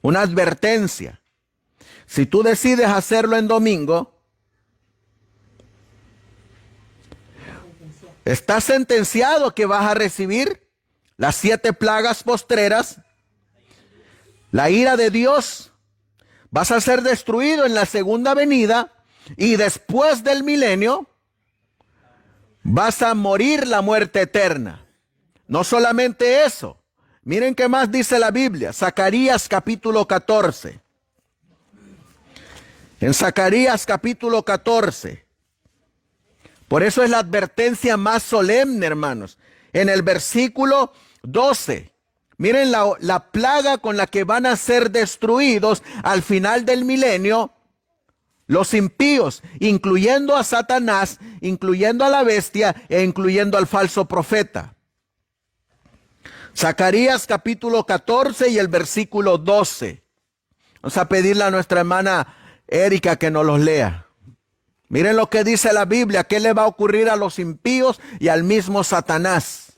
una advertencia. Si tú decides hacerlo en domingo, estás sentenciado que vas a recibir las 7 plagas postreras, la ira de Dios, vas a ser destruido en la segunda venida y después del milenio vas a morir la muerte eterna. No solamente eso, miren qué más dice la Biblia, Zacarías capítulo 14. En Zacarías capítulo 14. Por eso es la advertencia más solemne, hermanos. En el versículo 12. Miren la plaga con la que van a ser destruidos al final del milenio los impíos, incluyendo a Satanás, incluyendo a la bestia e incluyendo al falso profeta. Zacarías capítulo 14 y el versículo 12. Vamos a pedirle a nuestra hermana Erika que nos los lea. Miren lo que dice la Biblia, qué le va a ocurrir a los impíos y al mismo Satanás.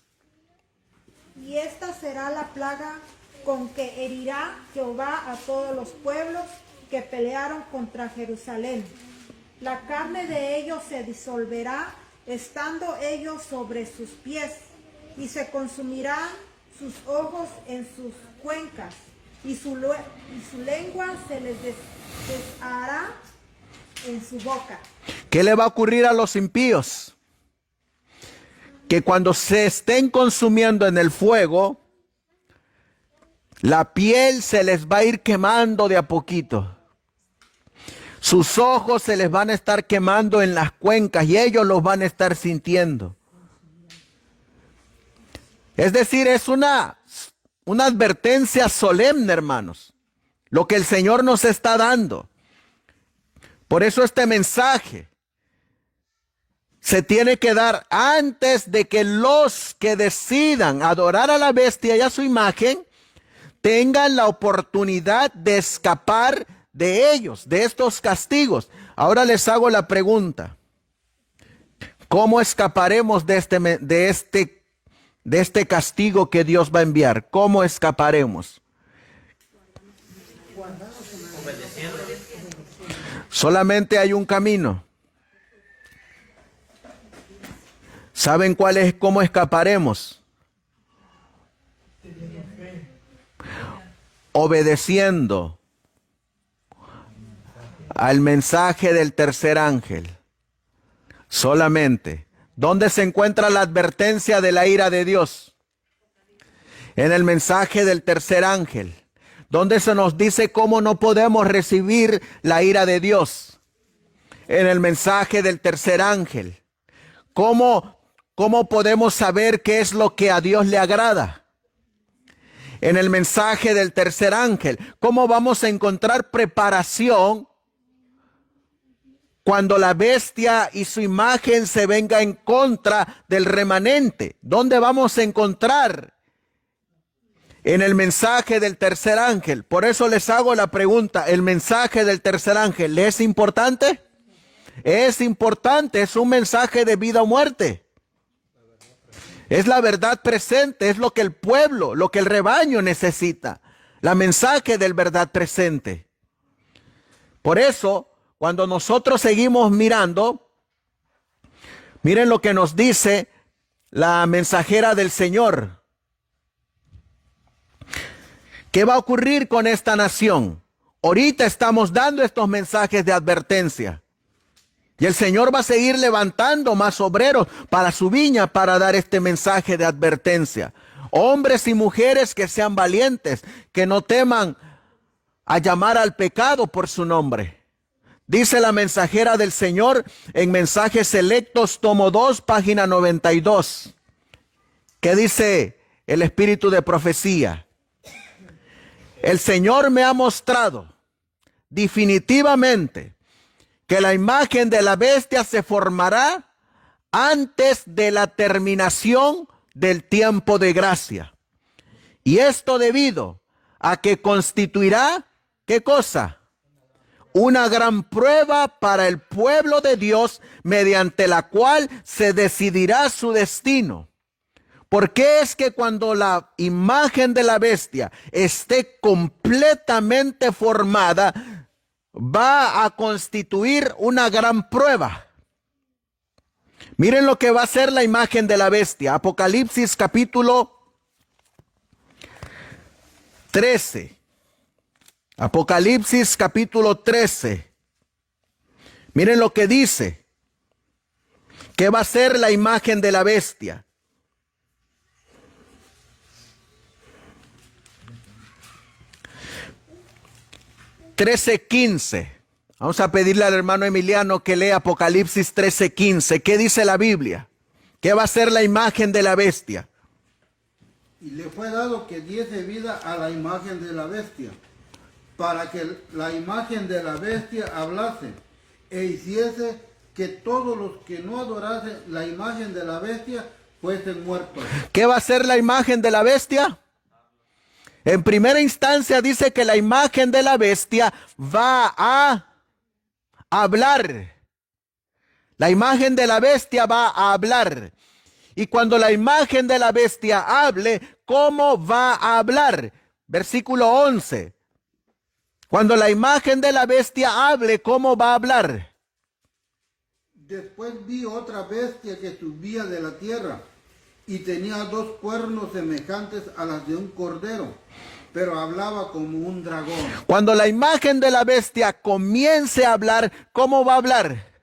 Y esta será la plaga con que herirá Jehová a todos los pueblos que pelearon contra Jerusalén. La carne de ellos se disolverá, estando ellos sobre sus pies, y se consumirán sus ojos en sus cuencas, y su lengua se les deshará en su boca. ¿Qué le va a ocurrir a los impíos? Que cuando se estén consumiendo en el fuego, la piel se les va a ir quemando de a poquito. Sus ojos se les van a estar quemando en las cuencas y ellos los van a estar sintiendo. Es decir, es una advertencia solemne, hermanos, lo que el Señor nos está dando. Por eso este mensaje se tiene que dar antes de que los que decidan adorar a la bestia y a su imagen tengan la oportunidad de escapar de ellos, de estos castigos. Ahora les hago la pregunta: ¿cómo escaparemos de este castigo que Dios va a enviar? ¿Cómo escaparemos? Solamente hay un camino. ¿Saben cuál es? ¿Cómo escaparemos? Obedeciendo al mensaje del tercer ángel. Solamente. ¿Dónde se encuentra la advertencia de la ira de Dios? En el mensaje del tercer ángel, donde se nos dice cómo no podemos recibir la ira de Dios. En el mensaje del tercer ángel, ¿cómo podemos saber qué es lo que a Dios le agrada? En el mensaje del tercer ángel, ¿cómo vamos a encontrar preparación cuando la bestia y su imagen se venga en contra del remanente? ¿Dónde vamos a encontrar? En el mensaje del tercer ángel. Por eso les hago la pregunta: ¿el mensaje del tercer ángel es importante? Es importante, es un mensaje de vida o muerte. Es la verdad presente, es lo que el pueblo, lo que el rebaño necesita. La mensaje del verdad presente. Por eso, cuando nosotros seguimos mirando, miren lo que nos dice la mensajera del Señor. ¿Qué va a ocurrir con esta nación? Ahorita estamos dando estos mensajes de advertencia. Y el Señor va a seguir levantando más obreros para su viña para dar este mensaje de advertencia. Hombres y mujeres que sean valientes, que no teman a llamar al pecado por su nombre. Dice la mensajera del Señor en Mensajes Selectos, tomo 2, página 92. ¿Qué dice el espíritu de profecía? El Señor me ha mostrado definitivamente que la imagen de la bestia se formará antes de la terminación del tiempo de gracia. Y esto debido a que constituirá, ¿qué cosa? Una gran prueba para el pueblo de Dios, mediante la cual se decidirá su destino. ¿Por qué es que cuando la imagen de la bestia esté completamente formada, va a constituir una gran prueba? Miren lo que va a ser la imagen de la bestia. Apocalipsis capítulo 13. Apocalipsis capítulo 13. Miren lo que dice. ¿Qué va a ser la imagen de la bestia? 13:15. Vamos a pedirle al hermano Emiliano que lea Apocalipsis 13:15. ¿Qué dice la Biblia? ¿Qué va a ser la imagen de la bestia? Y le fue dado que diese vida a la imagen de la bestia, para que la imagen de la bestia hablase e hiciese que todos los que no adorasen la imagen de la bestia fuesen muertos. ¿Qué va a ser la imagen de la bestia? En primera instancia dice que la imagen de la bestia va a hablar. La imagen de la bestia va a hablar. Y cuando la imagen de la bestia hable, ¿cómo va a hablar? Versículo 11. Cuando la imagen de la bestia hable, ¿cómo va a hablar? Después vi otra bestia que subía de la tierra y tenía 2 cuernos semejantes a las de un cordero, pero hablaba como un dragón. Cuando la imagen de la bestia comience a hablar, ¿cómo va a hablar?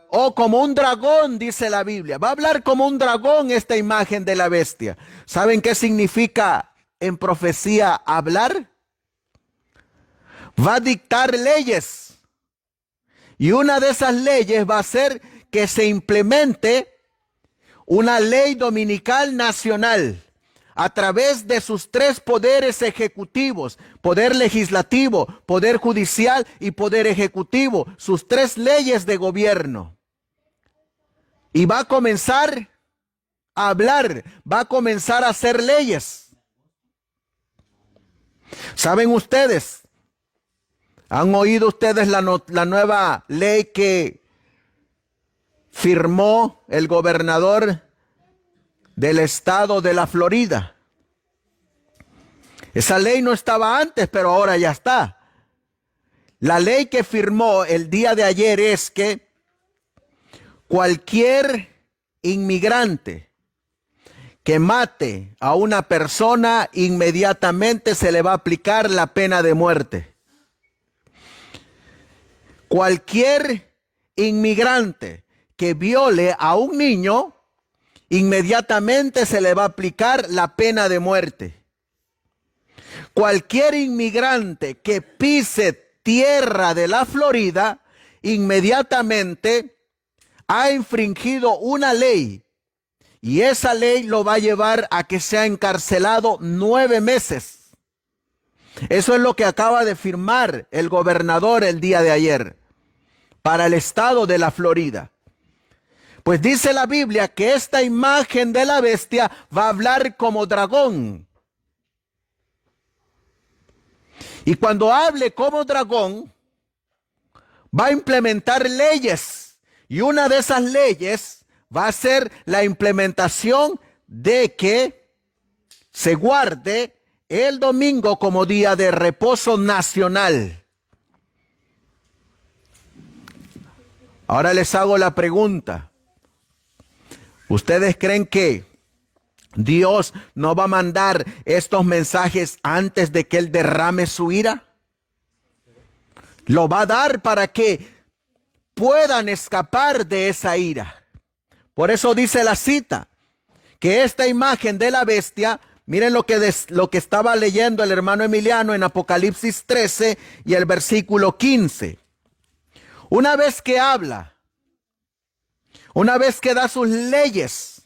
O como un dragón, dice la Biblia. Va a hablar como un dragón esta imagen de la bestia. ¿Saben qué significa en profecía hablar? Va a dictar leyes. Y una de esas leyes va a ser que se implemente una ley dominical nacional a través de sus 3 poderes ejecutivos: poder legislativo, poder judicial y poder ejecutivo, sus 3 leyes de gobierno. Y va a comenzar a hablar, va a comenzar a hacer leyes. ¿Saben ustedes? ¿Han oído ustedes la nueva ley que firmó el gobernador del estado de la Florida? Esa ley no estaba antes, pero ahora ya está. La ley que firmó el día de ayer es que cualquier inmigrante que mate a una persona, inmediatamente se le va a aplicar la pena de muerte. Cualquier inmigrante que viole a un niño, inmediatamente se le va a aplicar la pena de muerte. Cualquier inmigrante que pise tierra de la Florida, inmediatamente ha infringido una ley. Y esa ley lo va a llevar a que sea encarcelado 9 meses. Eso es lo que acaba de firmar el gobernador el día de ayer para el estado de la Florida. Pues dice la Biblia que esta imagen de la bestia va a hablar como dragón. Y cuando hable como dragón, va a implementar leyes. Y una de esas leyes va a ser la implementación de que se guarde el domingo como día de reposo nacional. Ahora les hago la pregunta. ¿Ustedes creen que Dios no va a mandar estos mensajes antes de que Él derrame su ira? Lo va a dar para que puedan escapar de esa ira. Por eso dice la cita, que esta imagen de la bestia, miren lo que estaba leyendo el hermano Emiliano en Apocalipsis 13 y el versículo 15. Una vez que habla, una vez que da sus leyes,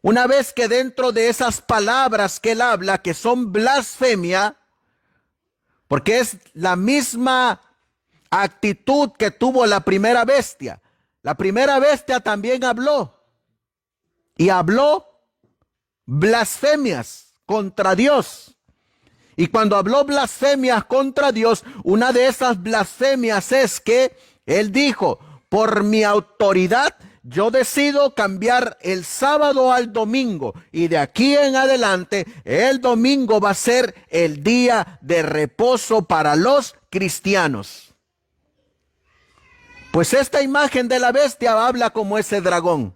una vez que dentro de esas palabras que él habla, que son blasfemia, porque es la misma actitud que tuvo la primera bestia. La primera bestia también habló, y habló blasfemias contra Dios. Y cuando habló blasfemias contra Dios, una de esas blasfemias es que él dijo, por mi autoridad, yo decido cambiar el sábado al domingo, y de aquí en adelante el domingo va a ser el día de reposo para los cristianos. Pues esta imagen de la bestia habla como ese dragón.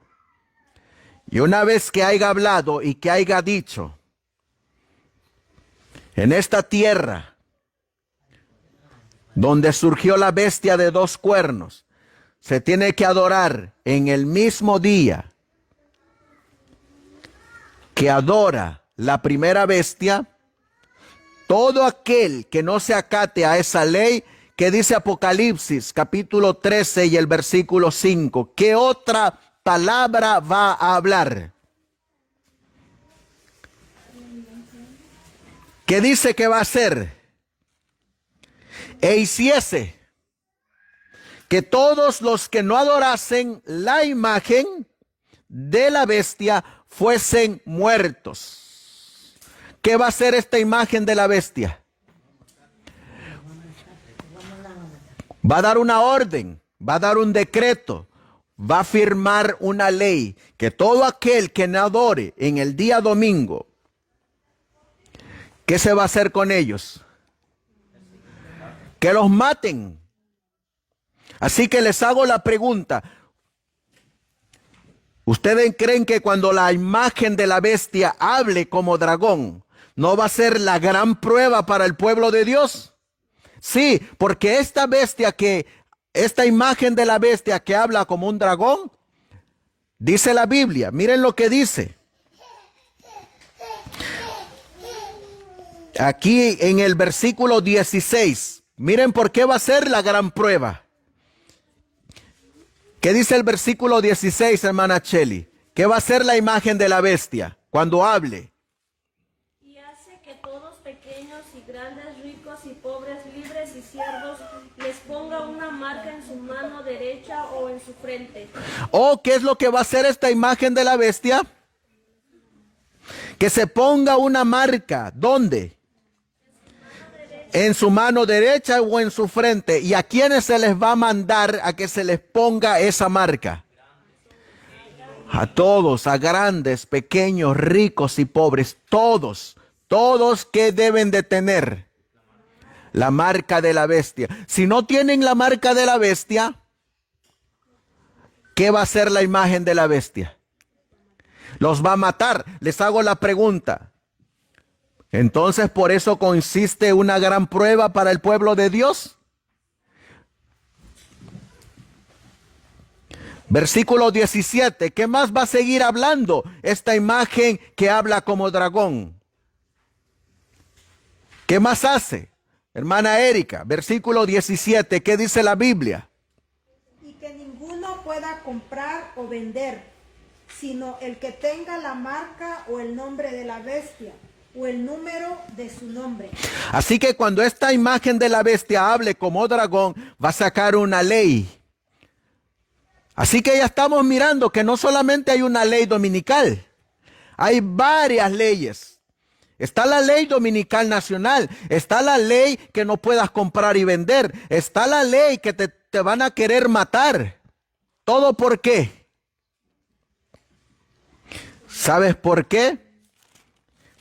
Y una vez que haya hablado y que haya dicho, en esta tierra donde surgió la bestia de 2 cuernos, se tiene que adorar en el mismo día que adora la primera bestia, todo aquel que no se acate a esa ley que dice Apocalipsis capítulo 13 y el versículo 5, ¿qué otra palabra va a hablar? ¿Qué dice que va a hacer? E hiciese que todos los que no adorasen la imagen de la bestia fuesen muertos. ¿Qué va a hacer esta imagen de la bestia? Va a dar una orden, va a dar un decreto, va a firmar una ley que todo aquel que no adore en el día domingo, ¿qué se va a hacer con ellos? Que los maten. Así que les hago la pregunta. ¿Ustedes creen que cuando la imagen de la bestia hable como dragón, no va a ser la gran prueba para el pueblo de Dios? Sí, porque esta imagen de la bestia que habla como un dragón, dice la Biblia, miren lo que dice. Aquí en el versículo 16, miren por qué va a ser la gran prueba. ¿Qué dice el versículo 16, hermana Cheli? ¿Qué va a ser la imagen de la bestia cuando hable? Y hace que todos pequeños y grandes, ricos y pobres, libres y siervos, les ponga una marca en su mano derecha o en su frente. ¿O qué es lo que va a hacer esta imagen de la bestia? Que se ponga una marca. ¿Dónde? En su mano derecha o en su frente. ¿Y a quiénes se les va a mandar a que se les ponga esa marca? A todos, a grandes, pequeños, ricos y pobres, todos que deben de tener la marca de la bestia. Si no tienen la marca de la bestia, ¿qué va a hacer la imagen de la bestia? Los va a matar. Les hago la pregunta. Entonces, ¿por eso consiste una gran prueba para el pueblo de Dios? Versículo 17. ¿Qué más va a seguir hablando esta imagen que habla como dragón? ¿Qué más hace? Hermana Erika, versículo 17. ¿Qué dice la Biblia? Y que ninguno pueda comprar o vender, sino el que tenga la marca o el nombre de la bestia, o el número de su nombre. Así que cuando esta imagen de la bestia hable como dragón, va a sacar una ley. Así que ya estamos mirando que no solamente hay una ley dominical, hay varias leyes. Está la ley dominical nacional, está la ley que no puedas comprar y vender, está la ley que te van a querer matar. ¿Todo por qué? ¿Sabes por qué?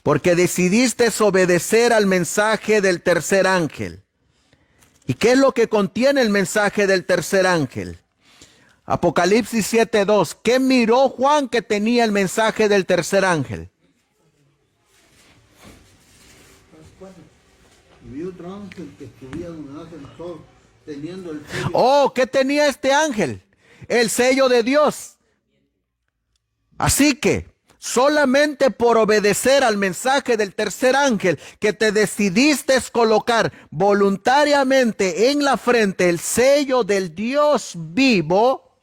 Porque decidiste obedecer al mensaje del tercer ángel. ¿Y qué es lo que contiene el mensaje del tercer ángel? Apocalipsis 7:2. ¿Qué miró Juan que tenía el mensaje del tercer ángel? Vi otro ángel que subía donde nace el sol, teniendo el sello. Oh, ¿qué tenía este ángel? El sello de Dios. Así que solamente por obedecer al mensaje del tercer ángel que te decidiste colocar voluntariamente en la frente el sello del Dios vivo,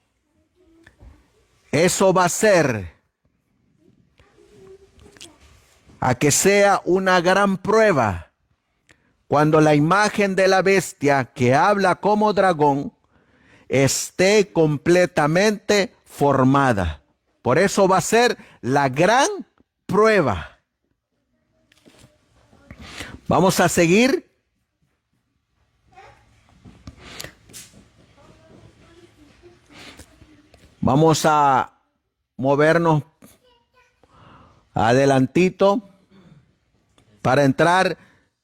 eso va a ser a que sea una gran prueba cuando la imagen de la bestia que habla como dragón esté completamente formada. Por eso va a ser la gran prueba. Vamos a seguir. Vamos a movernos adelantito para entrar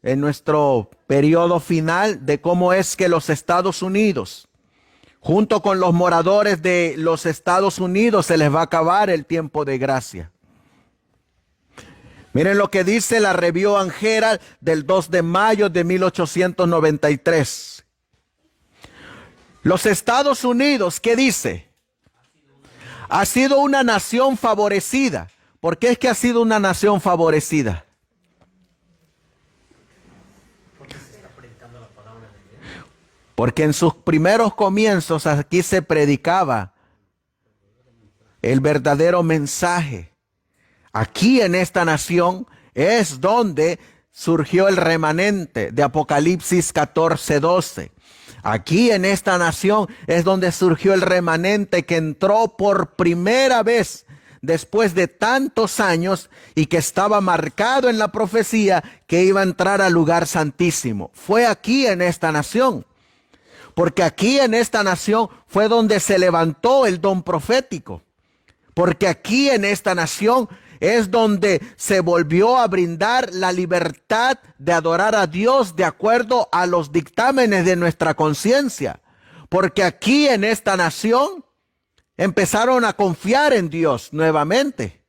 en nuestro periodo final de cómo es que los Estados Unidos, junto con los moradores de los Estados Unidos, se les va a acabar el tiempo de gracia. Miren lo que dice la Review and Herald del 2 de mayo de 1893. Los Estados Unidos, ¿qué dice? Ha sido una nación favorecida. ¿Por qué es que ha sido una nación favorecida? Porque en sus primeros comienzos aquí se predicaba el verdadero mensaje. Aquí en esta nación es donde surgió el remanente de Apocalipsis 14:12. Aquí en esta nación es donde surgió el remanente que entró por primera vez después de tantos años y que estaba marcado en la profecía que iba a entrar al lugar santísimo. Fue aquí en esta nación. Porque aquí en esta nación fue donde se levantó el don profético. Porque aquí en esta nación es donde se volvió a brindar la libertad de adorar a Dios de acuerdo a los dictámenes de nuestra conciencia. Porque aquí en esta nación empezaron a confiar en Dios nuevamente.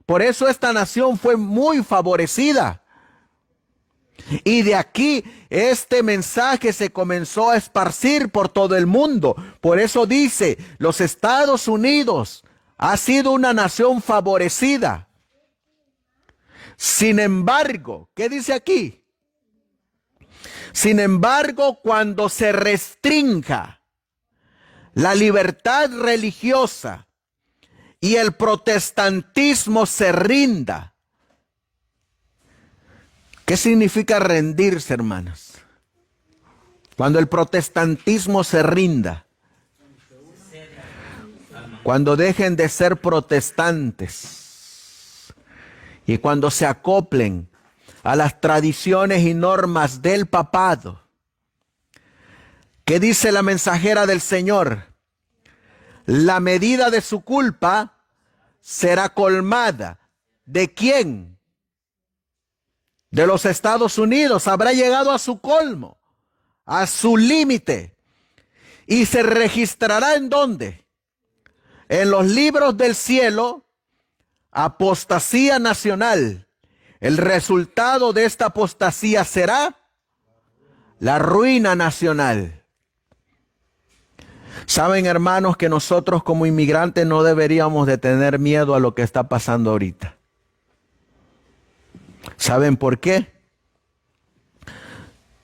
Por eso esta nación fue muy favorecida. Y de aquí este mensaje se comenzó a esparcir por todo el mundo. Por eso dice, los Estados Unidos ha sido una nación favorecida. Sin embargo, ¿qué dice aquí? Sin embargo, cuando se restrinja la libertad religiosa y el protestantismo se rinda. ¿Qué significa rendirse, hermanos? Cuando el protestantismo se rinda. Cuando dejen de ser protestantes. Y cuando se acoplen a las tradiciones y normas del papado. ¿Qué dice la mensajera del Señor? La medida de su culpa será colmada. ¿De quién? De los Estados Unidos. Habrá llegado a su colmo, a su límite. Y se registrará ¿en dónde? En los libros del cielo, apostasía nacional. El resultado de esta apostasía será la ruina nacional. Saben, hermanos, que nosotros como inmigrantes no deberíamos de tener miedo a lo que está pasando ahorita. ¿Saben por qué?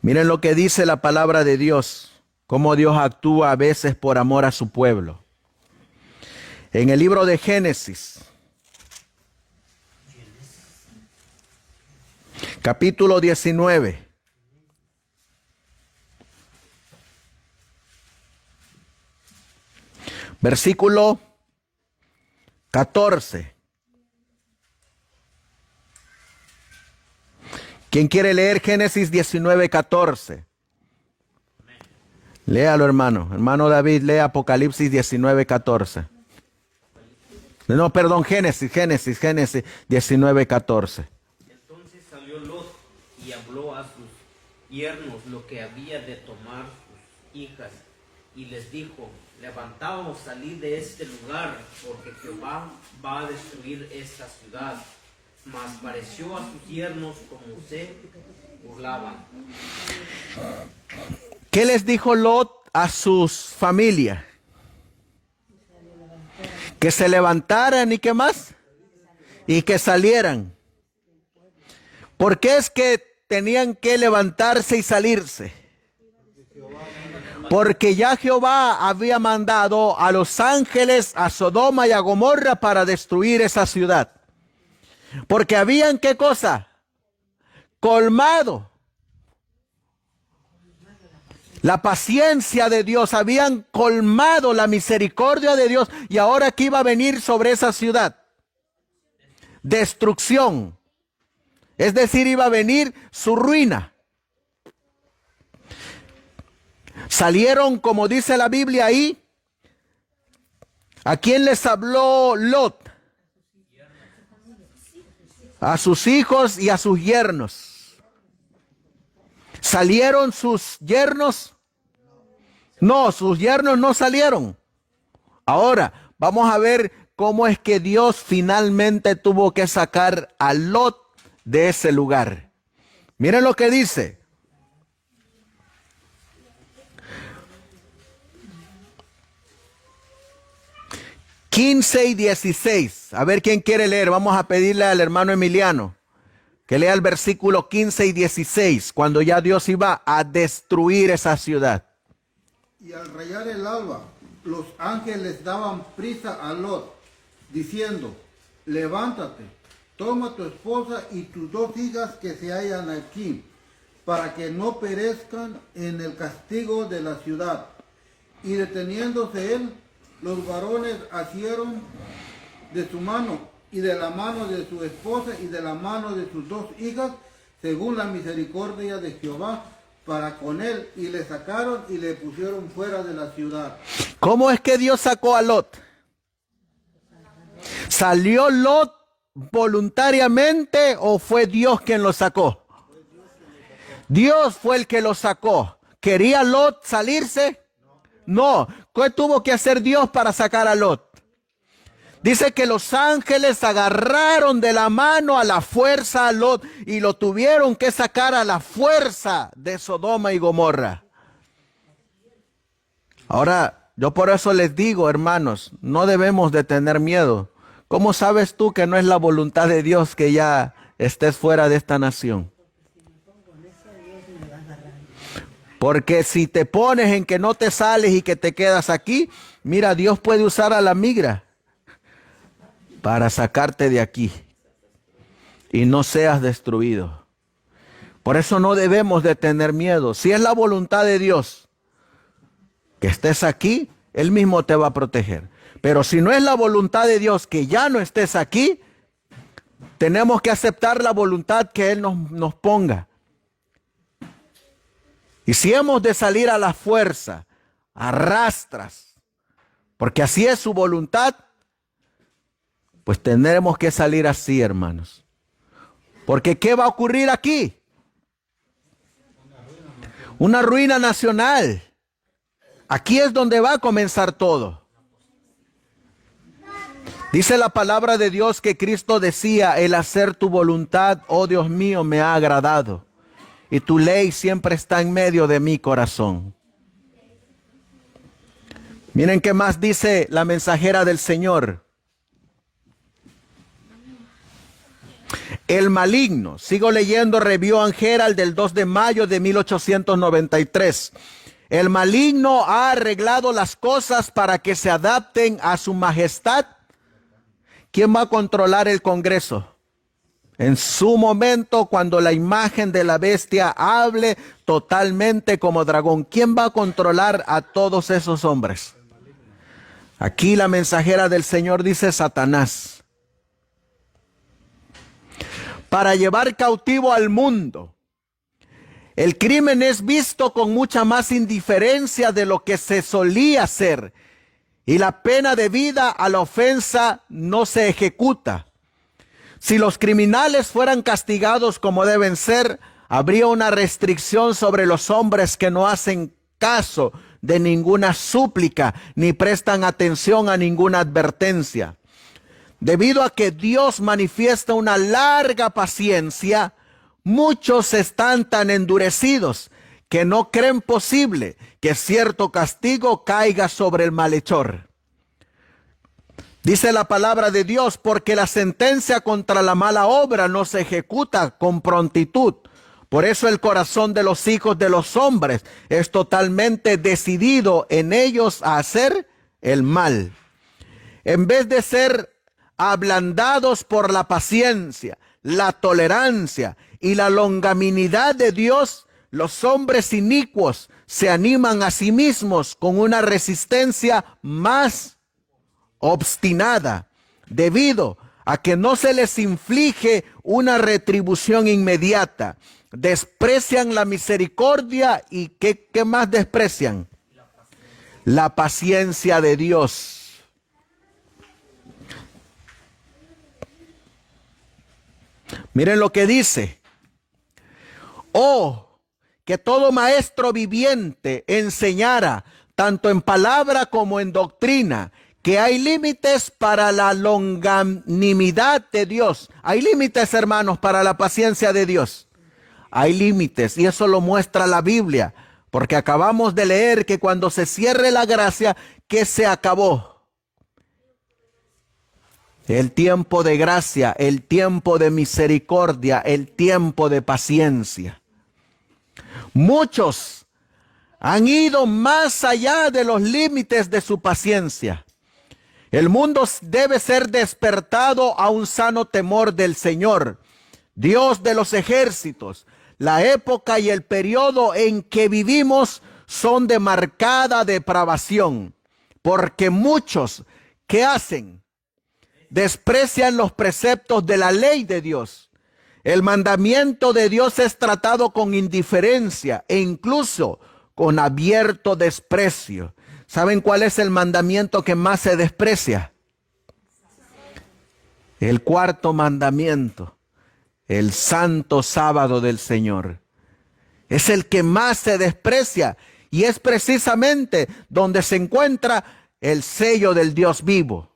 Miren lo que dice la palabra de Dios, cómo Dios actúa a veces por amor a su pueblo. En el libro de Génesis, capítulo 19. Versículo 14. ¿Quién quiere leer Génesis 19:14? Léalo, hermano. Hermano David, lea Apocalipsis 19:14. No, perdón, Génesis 19:14. Entonces salió Lot y habló a sus yernos lo que había de tomar sus hijas, y les dijo: levantaos, salid de este lugar, porque Jehová va a destruir esta ciudad. Mas pareció a sus yernos como se burlaban. ¿Qué les dijo Lot a sus familias? Que se levantaran y qué más, y que salieran. ¿Por qué es que tenían que levantarse y salirse? Porque ya Jehová había mandado a los ángeles a Sodoma y a Gomorra para destruir esa ciudad. Porque habían, ¿qué cosa? Colmado la paciencia de Dios, habían colmado la misericordia de Dios, y ahora que iba a venir sobre esa ciudad destrucción, es decir, iba a venir su ruina. Salieron, como dice la Biblia ahí. ¿A quién les habló Lot? A sus hijos y a sus yernos. ¿Salieron sus yernos? No, sus yernos no salieron. Ahora, vamos a ver cómo es que Dios finalmente tuvo que sacar a Lot de ese lugar. Miren lo que dice. ...15 y 16. A ver quién quiere leer. Vamos a pedirle al hermano Emiliano que lea el versículo 15 y 16, cuando ya Dios iba a destruir esa ciudad. Y al rayar el alba, los ángeles daban prisa a Lot, diciendo: levántate, toma tu esposa y tus 2 hijas que se hallan aquí, para que no perezcan en el castigo de la ciudad. Y deteniéndose él, los varones asieron de su mano y de la mano de su esposa y de la mano de sus 2 hijas, según la misericordia de Jehová para con él, y le sacaron y le pusieron fuera de la ciudad. ¿Cómo es que Dios sacó a Lot? ¿Salió Lot voluntariamente o fue Dios quien lo sacó? Dios fue el que lo sacó. ¿Quería Lot salirse? No. ¿Qué tuvo que hacer Dios para sacar a Lot? Dice que los ángeles agarraron de la mano a la fuerza a Lot y lo tuvieron que sacar a la fuerza de Sodoma y Gomorra. Ahora, yo por eso les digo, hermanos, no debemos de tener miedo. ¿Cómo sabes tú que no es la voluntad de Dios que ya estés fuera de esta nación? Porque si te pones en que no te sales y que te quedas aquí, mira, Dios puede usar a la migra para sacarte de aquí y no seas destruido. Por eso no debemos de tener miedo. Si es la voluntad de Dios que estés aquí, Él mismo te va a proteger. Pero si no es la voluntad de Dios que ya no estés aquí, tenemos que aceptar la voluntad que Él nos ponga. Y si hemos de salir a la fuerza, arrastras, porque así es su voluntad, pues tendremos que salir así, hermanos. Porque ¿qué va a ocurrir aquí? Una ruina nacional. Aquí es donde va a comenzar todo. Dice la palabra de Dios que Cristo decía: el hacer tu voluntad, oh Dios mío, me ha agradado. Y tu ley siempre está en medio de mi corazón. Miren qué más dice la mensajera del Señor. El maligno, sigo leyendo Review and Herald del 2 de mayo de 1893. El maligno ha arreglado las cosas para que se adapten a su majestad. ¿Quién va a controlar el Congreso? En su momento, cuando la imagen de la bestia hable totalmente como dragón, ¿quién va a controlar a todos esos hombres? Aquí la mensajera del Señor dice: Satanás. Para llevar cautivo al mundo. El crimen es visto con mucha más indiferencia de lo que se solía hacer. y la pena debida a la ofensa no se ejecuta. Si los criminales fueran castigados como deben ser, habría una restricción sobre los hombres que no hacen caso de ninguna súplica ni prestan atención a ninguna advertencia. Debido a que Dios manifiesta una larga paciencia, muchos están tan endurecidos que no creen posible que cierto castigo caiga sobre el malhechor. Dice la palabra de Dios, porque la sentencia contra la mala obra no se ejecuta con prontitud. Por eso el corazón de los hijos de los hombres es totalmente decidido en ellos a hacer el mal. En vez de ser ablandados por la paciencia, la tolerancia y la longanimidad de Dios, los hombres inicuos se animan a sí mismos con una resistencia más obstinada, debido a que no se les inflige una retribución inmediata. Desprecian la misericordia y ¿qué más desprecian? La paciencia de Dios. Miren lo que dice. Oh, que todo maestro viviente enseñara, tanto en palabra como en doctrina, que hay límites para la longanimidad de Dios. Hay límites, hermanos, para la paciencia de Dios. Hay límites, y eso lo muestra la Biblia, porque acabamos de leer que cuando se cierre la gracia, que se acabó. El tiempo de gracia, el tiempo de misericordia, el tiempo de paciencia. Muchos han ido más allá de los límites de su paciencia. El mundo debe ser despertado a un sano temor del Señor, Dios de los ejércitos. La época y el periodo en que vivimos son de marcada depravación, porque muchos, ¿qué hacen? Desprecian los preceptos de la ley de Dios. El mandamiento de Dios es tratado con indiferencia e incluso con abierto desprecio. ¿Saben cuál es el mandamiento que más se desprecia? El cuarto mandamiento, el santo sábado del Señor. Es el que más se desprecia y es precisamente donde se encuentra el sello del Dios vivo,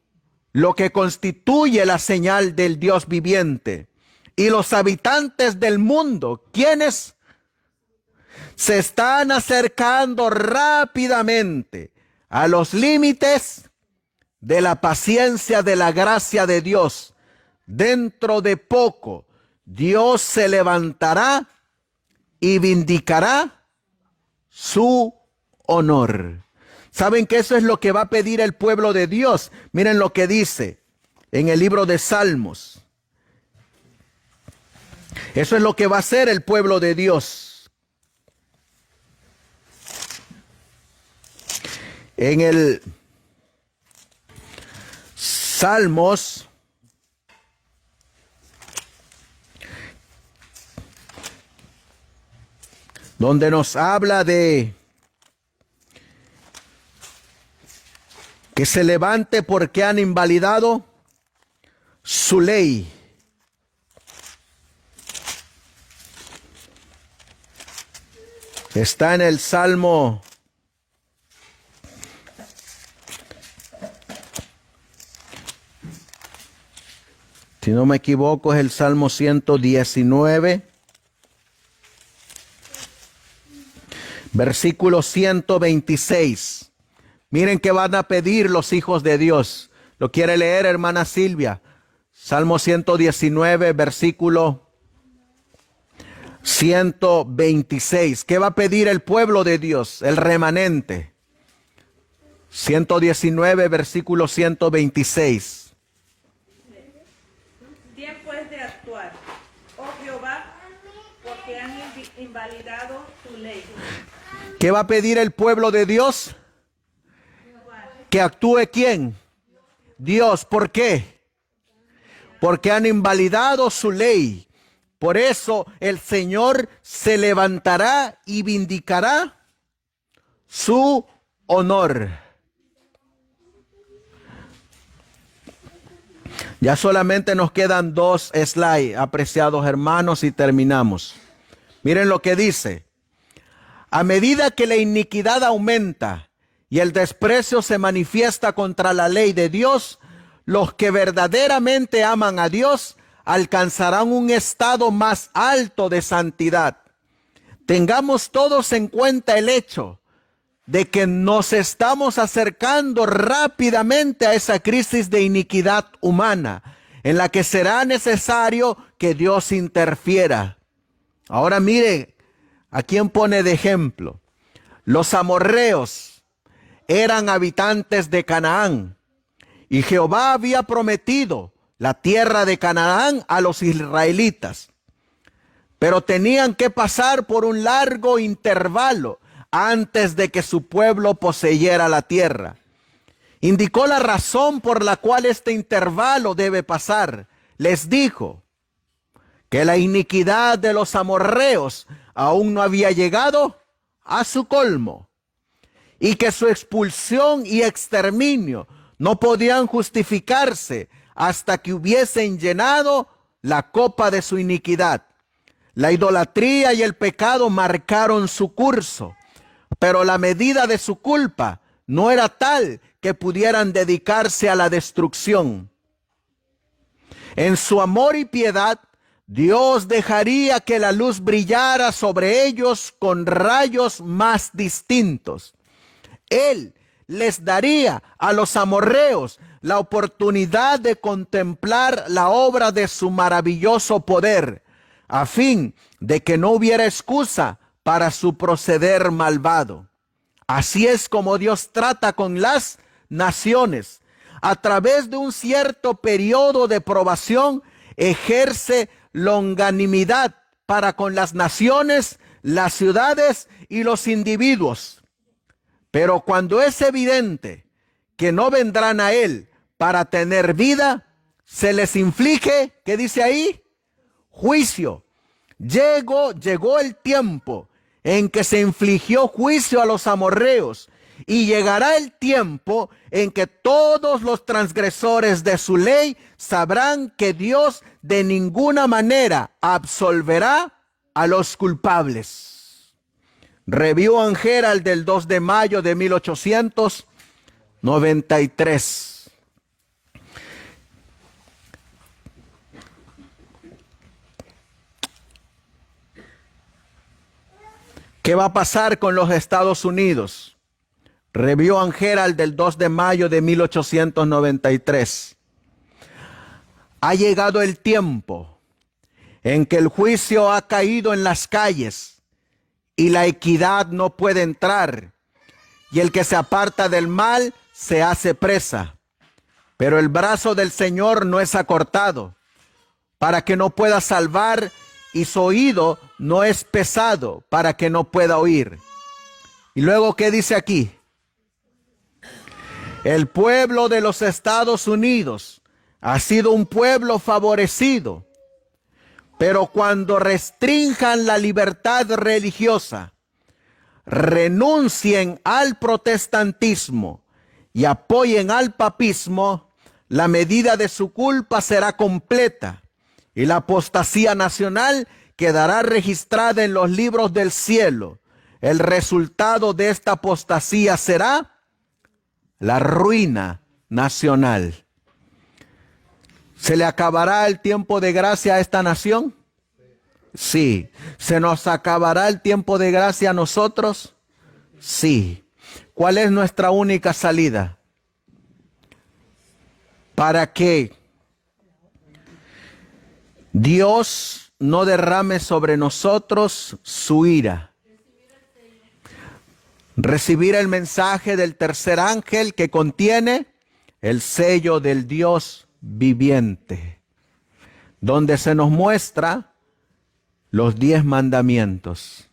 lo que constituye la señal del Dios viviente. Y los habitantes del mundo, ¿quiénes? Se están acercando rápidamente a los límites de la paciencia de la gracia de Dios. Dentro de poco, Dios se levantará y vindicará su honor. ¿Saben que eso es lo que va a pedir el pueblo de Dios? Miren lo que dice en el libro de Salmos. Eso es lo que va a hacer el pueblo de Dios. En el Salmos, donde nos habla de que se levante porque han invalidado su ley. Está en el Salmo 119, versículo 126. Miren que van a pedir los hijos de Dios. ¿Lo quiere leer, hermana Silvia? Salmo 119, versículo 126. ¿Qué va a pedir el pueblo de Dios, el remanente? 119, versículo 126. Tiempo es de actuar, oh Jehová, porque han invalidado tu ley. ¿Qué va a pedir el pueblo de Dios? ¿Que actúe quién? Dios. ¿Por qué? Porque han invalidado su ley. Por eso el Señor se levantará y vindicará su honor. Ya solamente nos quedan 2 slides, apreciados hermanos, y terminamos. Miren lo que dice. A medida que la iniquidad aumenta y el desprecio se manifiesta contra la ley de Dios, los que verdaderamente aman a Dios alcanzarán un estado más alto de santidad. Tengamos todos en cuenta el hecho de que nos estamos acercando rápidamente a esa crisis de iniquidad humana, en la que será necesario que Dios interfiera. Ahora mire, ¿a quién pone de ejemplo? Los amorreos eran habitantes de Canaán, y Jehová había prometido la tierra de Canaán a los israelitas, pero tenían que pasar por un largo intervalo antes de que su pueblo poseyera la tierra. Indicó la razón por la cual este intervalo debe pasar. Les dijo que la iniquidad de los amorreos aún no había llegado a su colmo y que su expulsión y exterminio no podían justificarse hasta que hubiesen llenado la copa de su iniquidad. La idolatría y el pecado marcaron su curso, pero la medida de su culpa no era tal que pudieran dedicarse a la destrucción. En su amor y piedad, Dios dejaría que la luz brillara sobre ellos con rayos más distintos. Él les daría a los amorreos la oportunidad de contemplar la obra de su maravilloso poder, a fin de que no hubiera excusa para su proceder malvado. Así es como Dios trata con las naciones. A través de un cierto periodo de probación, ejerce longanimidad para con las naciones, las ciudades y los individuos. Pero cuando es evidente que no vendrán a Él para tener vida, se les inflige, ¿qué dice ahí? Juicio. Llegó el tiempo en que se infligió juicio a los amorreos, y llegará el tiempo en que todos los transgresores de su ley sabrán que Dios de ninguna manera absolverá a los culpables. Review and Herald del 2 de mayo de 1893. ¿Qué va a pasar con los Estados Unidos? Review and Herald del 2 de mayo de 1893. Ha llegado el tiempo en que el juicio ha caído en las calles y la equidad no puede entrar, y el que se aparta del mal se hace presa. Pero el brazo del Señor no es acortado para que no pueda salvar, y su oído no es pesado para que no pueda oír. Y luego, ¿qué dice aquí? El pueblo de los Estados Unidos ha sido un pueblo favorecido, pero cuando restrinjan la libertad religiosa, renuncien al protestantismo y apoyen al papismo, la medida de su culpa será completa y la apostasía nacional quedará registrada en los libros del cielo. El resultado de esta apostasía será la ruina nacional. ¿Se le acabará el tiempo de gracia a esta nación? Sí. ¿Se nos acabará el tiempo de gracia a nosotros? Sí. ¿Cuál es nuestra única salida? Para que Dios no derrame sobre nosotros su ira. Recibir el mensaje del tercer ángel que contiene el sello del Dios viviente, donde se nos muestra los 10 mandamientos.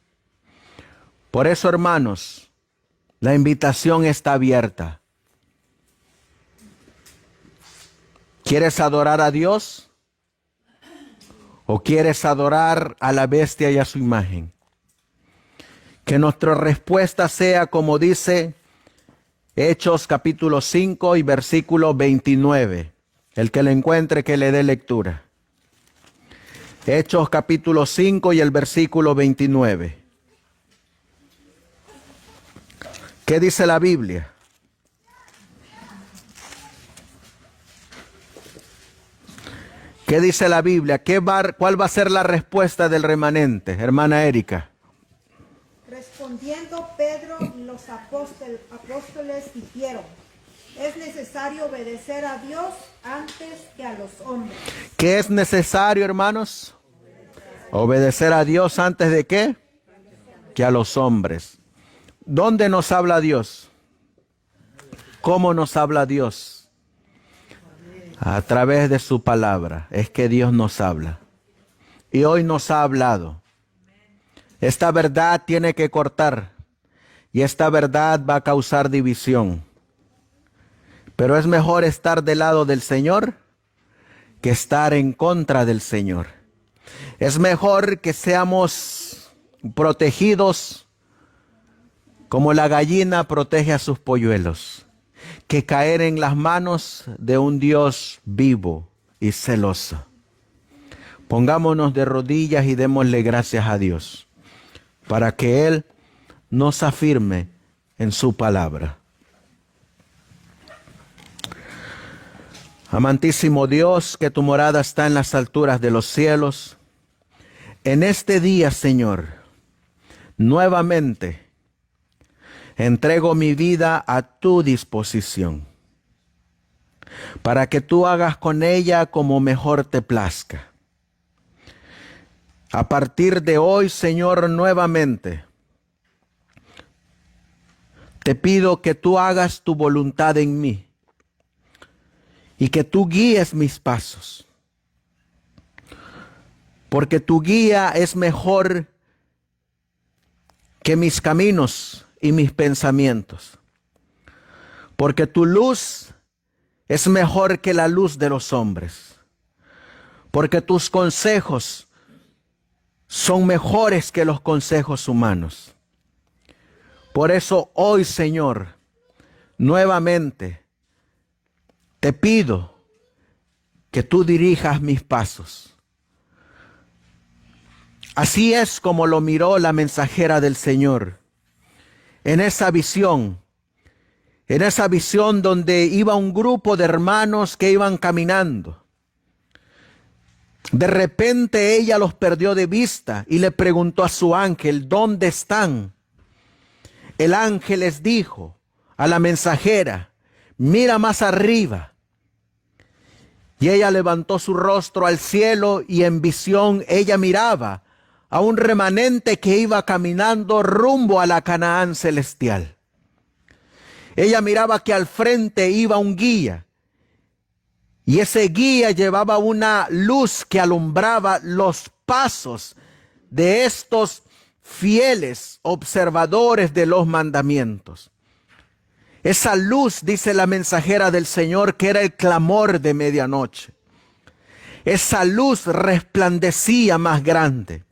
Por eso, hermanos, la invitación está abierta. ¿Quieres adorar a Dios? ¿O quieres adorar a la bestia y a su imagen? Que nuestra respuesta sea como dice Hechos capítulo 5 y versículo 29. El que le encuentre, que le dé lectura. Hechos capítulo 5 y el versículo 29. ¿Qué dice la Biblia? ¿Qué dice la Biblia? ¿Cuál va a ser la respuesta del remanente, hermana Erika? Respondiendo Pedro, los apóstoles dijeron: es necesario obedecer a Dios antes que a los hombres. ¿Qué es necesario, hermanos? Obedecer a Dios antes de qué? Que a los hombres. ¿Dónde nos habla Dios? ¿Cómo nos habla Dios? A través de su palabra es que Dios nos habla. Y hoy nos ha hablado. Esta verdad tiene que cortar. Y esta verdad va a causar división. Pero es mejor estar del lado del Señor que estar en contra del Señor. Es mejor que seamos protegidos como la gallina protege a sus polluelos, que caer en las manos de un Dios vivo y celoso. Pongámonos de rodillas y démosle gracias a Dios para que Él nos afirme en su palabra. Amantísimo Dios, que tu morada está en las alturas de los cielos, en este día, Señor, nuevamente entrego mi vida a tu disposición, para que tú hagas con ella como mejor te plazca. A partir de hoy, Señor, nuevamente, te pido que tú hagas tu voluntad en mí y que tú guíes mis pasos, porque tu guía es mejor que mis caminos y mis pensamientos, porque tu luz es mejor que la luz de los hombres, porque tus consejos son mejores que los consejos humanos. Por eso hoy, Señor, nuevamente te pido que tú dirijas mis pasos. Así es como lo miró la mensajera del Señor. En esa visión donde iba un grupo de hermanos que iban caminando. De repente ella los perdió de vista y le preguntó a su ángel: ¿dónde están? El ángel les dijo a la mensajera: mira más arriba. Y ella levantó su rostro al cielo y en visión ella miraba a un remanente que iba caminando rumbo a la Canaán celestial. Ella miraba que al frente iba un guía, y ese guía llevaba una luz que alumbraba los pasos de estos fieles observadores de los mandamientos. Esa luz, dice la mensajera del Señor, que era el clamor de medianoche. Esa luz resplandecía más grande.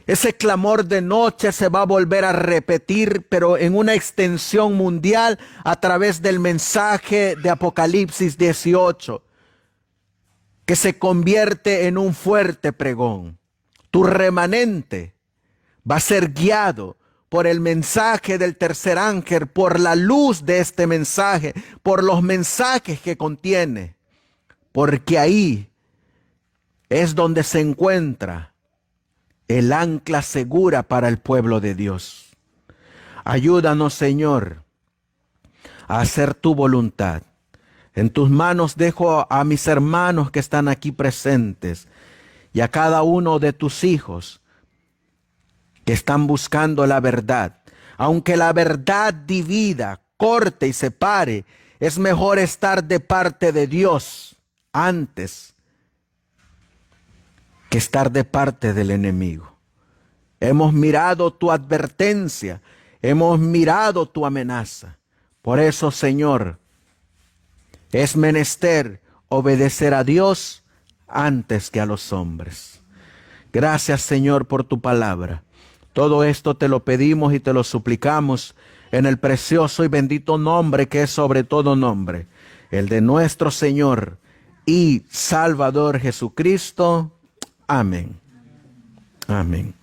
Ese clamor de noche se va a volver a repetir, pero en una extensión mundial a través del mensaje de Apocalipsis 18, que se convierte en un fuerte pregón. Tu remanente va a ser guiado por el mensaje del tercer ángel, por la luz de este mensaje, por los mensajes que contiene, porque ahí es donde se encuentra el ancla segura para el pueblo de Dios. Ayúdanos, Señor, a hacer tu voluntad. En tus manos dejo a mis hermanos que están aquí presentes y a cada uno de tus hijos que están buscando la verdad. Aunque la verdad divida, corte y separe, es mejor estar de parte de Dios antes que estar de parte del enemigo. Hemos mirado tu advertencia, hemos mirado tu amenaza. Por eso, Señor, es menester obedecer a Dios antes que a los hombres. Gracias, Señor, por tu palabra. Todo esto te lo pedimos y te lo suplicamos en el precioso y bendito nombre que es sobre todo nombre, el de nuestro Señor y Salvador Jesucristo. Amén. Amén.